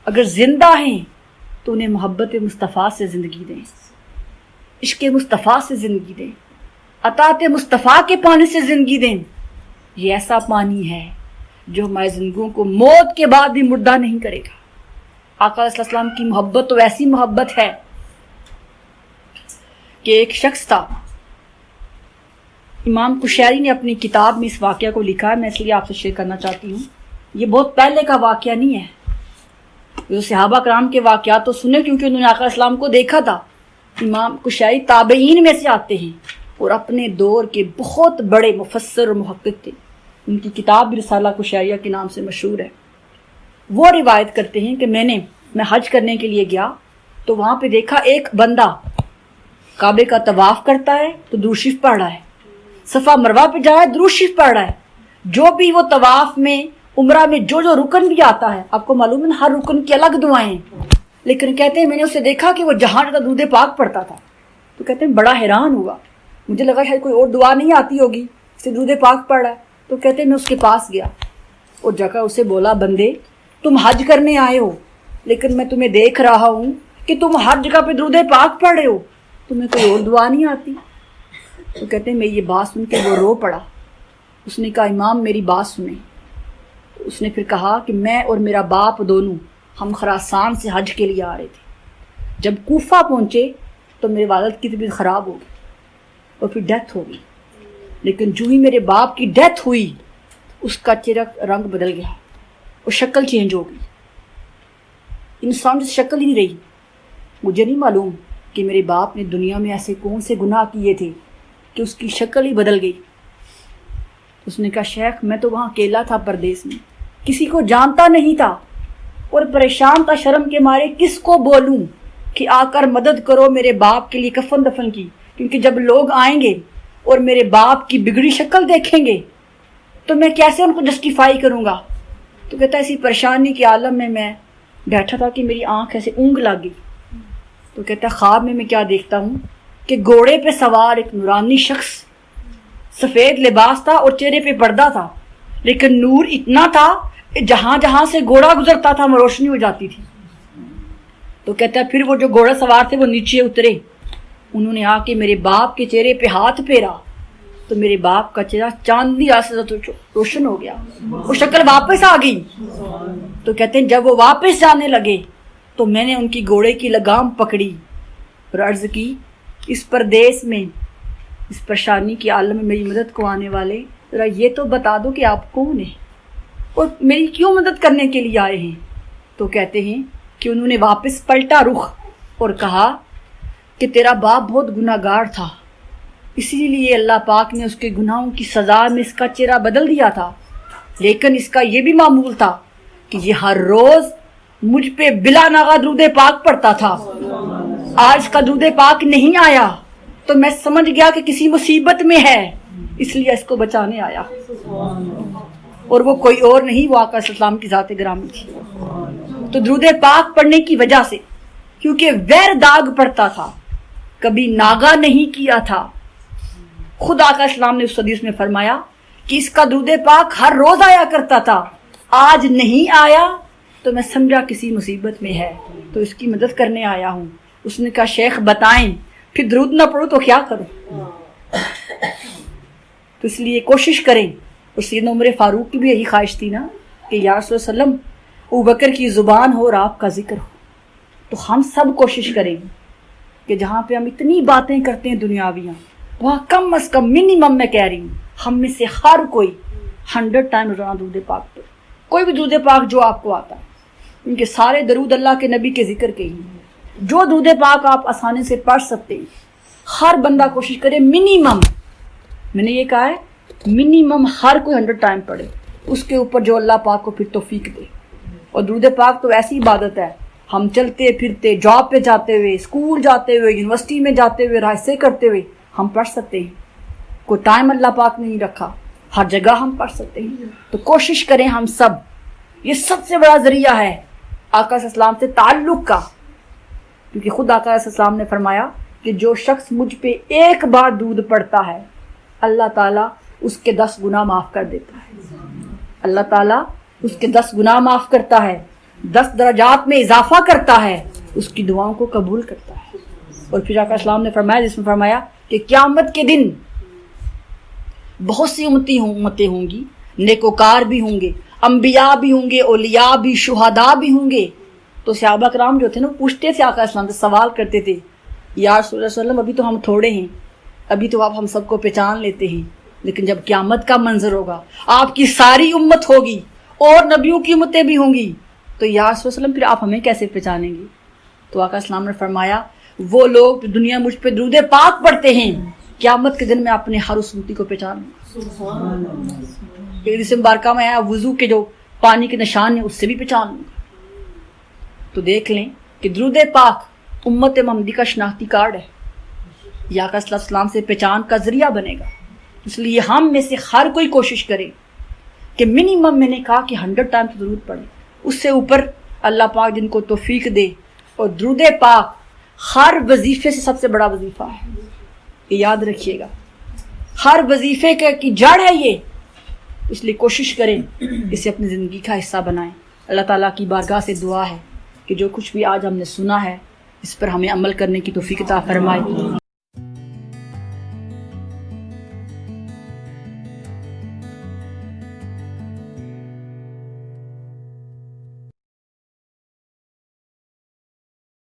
اگر زندہ ہیں تو انہیں محبت مصطفیٰ سے زندگی دیں، عشق مصطفیٰ سے زندگی دیں، اطاعت مصطفیٰ کے پانی سے زندگی دیں۔ یہ ایسا پانی ہے جو ہماری زندگیوں کو موت کے بعد بھی مردہ نہیں کرے گا۔ آقا علیہ السلام کی محبت تو ایسی محبت ہے کہ ایک شخص تھا، امام قشیری نے اپنی کتاب میں اس واقعہ کو لکھا ہے، میں اس لیے آپ سے شیئر کرنا چاہتی ہوں۔ یہ بہت پہلے کا واقعہ نہیں ہے، جو صحابہ کرام کے واقعات تو سنے کیونکہ انہوں نے آقا علیہ السلام کو دیکھا تھا۔ امام قشیری تابعین میں سے آتے ہیں اور اپنے دور کے بہت بڑے مفسر اور محقق تھے۔ ان کی کتاب بھی رسالہ قشیریہ کے نام سے مشہور ہے۔ وہ روایت کرتے ہیں کہ میں حج کرنے کے لیے گیا تو وہاں پہ دیکھا ایک بندہ کعبے کا طواف کرتا ہے تو درود شریف پڑھ رہا ہے، صفا مروہ پہ جا رہا ہے درود شریف پڑھ رہا ہے۔ جو بھی وہ طواف میں عمرہ میں جو رکن بھی آتا ہے، آپ کو معلوم ہے ہر رکن کی الگ دعائیں ہیں، لیکن کہتے ہیں میں نے اسے دیکھا کہ وہ جہاں کا درود پاک پڑھتا تھا، تو کہتے ہیں بڑا حیران ہوا، مجھے لگا شاید کوئی اور دعا نہیں آتی ہوگی، اسے درود پاک پڑھ رہا ہے۔ تو کہتے ہیں میں اس کے پاس گیا اور جا کر اسے بولا بندے تم حج کرنے آئے ہو لیکن میں تمہیں دیکھ رہا ہوں کہ تم ہر جگہ پہ درود پاک پڑھ رہے ہو، تمہیں کوئی اور دعا نہیں آتی؟ تو کہتے ہیں میں یہ بات سن کے وہ رو پڑا۔ اس نے کہا امام میری بات سنیں۔ اس نے پھر کہا کہ میں اور میرا باپ دونوں ہم خراسان سے حج کے لیے آ رہے تھے، جب کوفہ پہنچے تو میرے والد کی طبیعت خراب ہو گئی اور پھر ڈیتھ ہو گئی، لیکن جو ہی میرے باپ کی ڈیتھ ہوئی اس کا چہرہ رنگ بدل گیا اور شکل چینج ہو گئی، انسان جس شکل ہی نہیں رہی۔ مجھے نہیں معلوم کہ میرے باپ نے دنیا میں ایسے کون سے گناہ کیے تھے کہ اس کی شکل ہی بدل گئی۔ اس نے کہا شیخ میں تو وہاں اکیلا تھا پردیس میں، کسی کو جانتا نہیں تھا اور پریشان تھا شرم کے مارے، کس کو بولوں کہ آ کر مدد کرو میرے باپ کے لیے کفن دفن کی، کیونکہ جب لوگ آئیں گے اور میرے باپ کی بگڑی شکل دیکھیں گے تو میں کیسے ان کو جسٹیفائی کروں گا۔ تو کہتا ہے اسی پریشانی کے عالم میں بیٹھا تھا کہ میری آنکھ ایسے اونگ لگ گئی۔ تو کہتا ہے خواب میں کیا دیکھتا ہوں کہ گھوڑے پہ سوار ایک نورانی شخص، سفید لباس تھا اور چہرے پہ پردہ تھا، لیکن نور اتنا تھا کہ جہاں جہاں سے گھوڑا گزرتا تھا وہ روشنی ہو جاتی تھی۔ تو کہتا ہے پھر وہ جو گھوڑا سوار تھے وہ نیچے اترے، انہوں نے آ کے میرے باپ کے چہرے پہ ہاتھ پھیرا تو میرے باپ کا چہرہ چاندنی رات سے روشن ہو گیا، وہ شکل واپس آ گئی۔ تو کہتے ہیں جب وہ واپس جانے لگے تو میں نے ان کی گھوڑے کی لگام پکڑی اور عرض کی اس پردیس میں اس پریشانی کے عالم میں میری مدد کو آنے والے ذرا یہ تو بتا دو کہ آپ کون ہیں۔ اور میری کیوں مدد کرنے کے لیے آئے ہیں؟ تو کہتے ہیں کہ انہوں نے واپس پلٹا رخ اور کہا کہ تیرا باپ بہت گناہ گار تھا، اسی لیے اللہ پاک نے اس کے گناہوں کی سزا میں اس کا چہرہ بدل دیا تھا، لیکن اس کا یہ بھی معمول تھا کہ یہ ہر روز مجھ پہ بلا ناغہ درود پاک پڑھتا تھا۔ آج کا درود پاک نہیں آیا تو میں سمجھ گیا کہ کسی مصیبت میں ہے، اس لیے اس کو بچانے آیا۔ اور وہ کوئی اور نہیں، وہ آقا صلی اللہ علیہ وسلم کی ذات گرامی تھی۔ تو درود پاک پڑھنے کی وجہ سے، کیونکہ ویر داغ پڑتا تھا، کبھی ناغہ نہیں کیا تھا، خود آقا اسلام نے اس حدیث میں فرمایا کہ اس کا درود پاک ہر روز آیا کرتا تھا، آج نہیں آیا تو میں سمجھا کسی مصیبت میں ہے، تو اس کی مدد کرنے آیا ہوں۔ اس نے کہا شیخ بتائیں، پھر درود نہ پڑھو تو کیا کروں؟ تو اس لیے کوشش کریں۔ اور سیدنا عمر فاروق کی بھی یہی خواہش تھی نا کہ یا رسول اللہ صلی اللہ علیہ وسلم ابوبکر کی زبان ہو اور آپ کا ذکر ہو۔ تو ہم سب کوشش کریں کہ جہاں پہ ہم اتنی باتیں کرتے ہیں دنیاویاں، وہاں کم از کم منیمم میں کہہ رہی ہوں، ہم میں سے ہر کوئی 100 ٹائم روزانہ درود پاک پڑھے، کوئی بھی درود پاک جو آپ کو آتا ہے، ان کے سارے درود اللہ کے نبی کے ذکر کے ہی ہیں۔ جو درود پاک آپ آسانی سے پڑھ سکتے ہیں، ہر بندہ کوشش کرے منیمم، میں نے یہ کہا ہے منیمم ہر کوئی 100 ٹائم پڑھے، اس کے اوپر جو اللہ پاک کو پھر توفیق دے۔ اور درود پاک تو ایسی عبادت ہے، ہم چلتے پھرتے، جاب پہ جاتے ہوئے، اسکول جاتے ہوئے، یونیورسٹی میں جاتے ہوئے، راستے کرتے ہوئے ہم پڑھ سکتے ہیں۔ کوئی ٹائم اللہ پاک نے نہیں رکھا، ہر جگہ ہم پڑھ سکتے ہیں۔ تو کوشش کریں ہم سب، یہ سب سے بڑا ذریعہ ہے آقا صلی اللہ علیہ وسلم سے تعلق کا، کیونکہ خود آقا صلی اللہ علیہ وسلم نے فرمایا کہ جو شخص مجھ پہ ایک بار درود پڑھتا ہے، اللہ تعالیٰ اس کے 10 گناہ معاف کر دیتا ہے۔ اللہ تعالیٰ اس کے 10 گناہ معاف کرتا ہے، 10 درجات میں اضافہ کرتا ہے، اس کی دعاؤں کو قبول کرتا ہے۔ اور پھر آقا اسلام نے فرمایا، جس میں فرمایا کہ قیامت کے دن بہت سی امتیں ہوں گی، نیکوکار بھی ہوں گے، انبیاء بھی ہوں گے، اولیاء بھی، شہداء بھی ہوں گے۔ تو صحابہ کرام جو تھے نا، پوچھتے تھے آقا اسلام سے، سوال کرتے تھے، یا رسول اللہ صلی اللہ علیہ وسلم ابھی تو ہم تھوڑے ہیں، ابھی تو آپ ہم سب کو پہچان لیتے ہیں، لیکن جب قیامت کا منظر ہوگا، آپ کی ساری امت ہوگی اور نبیوں کی امتیں بھی ہوں گی، تو یا رسول اللہ صلی اللہ علیہ وسلم پھر آپ ہمیں کیسے پہچانیں گے؟ تو آقا اسلام نے فرمایا وہ لوگ جو دنیا مجھ پہ درود پاک پڑھتے ہیں، قیامت کے دن میں اپنے ہر اس امتی کو پہچانوں گا۔ حدیث مبارکہ میں آیا وضو کے جو پانی کے نشان ہیں اس سے بھی پہچان لوں گا۔ تو دیکھ لیں کہ درود پاک امت محمدی کا شناختی کارڈ ہے، یا آقا صلی اللہ علیہ وسلم سے پہچان کا ذریعہ بنے گا۔ اس لیے ہم میں سے ہر کوئی کوشش کرے کہ منیمم، میں نے کہا کہ 100 ٹائم تو درود پڑھے، اس سے اوپر اللہ پاک جن کو توفیق دے۔ اور درود پاک ہر وظیفے سے سب سے بڑا وظیفہ ہے، یہ یاد رکھیے گا، ہر وظیفے کی جڑ ہے یہ، اس لیے کوشش کریں اسے اپنی زندگی کا حصہ بنائیں۔ اللہ تعالیٰ کی بارگاہ سے دعا ہے کہ جو کچھ بھی آج ہم نے سنا ہے اس پر ہمیں عمل کرنے کی توفیق عطا فرمائے۔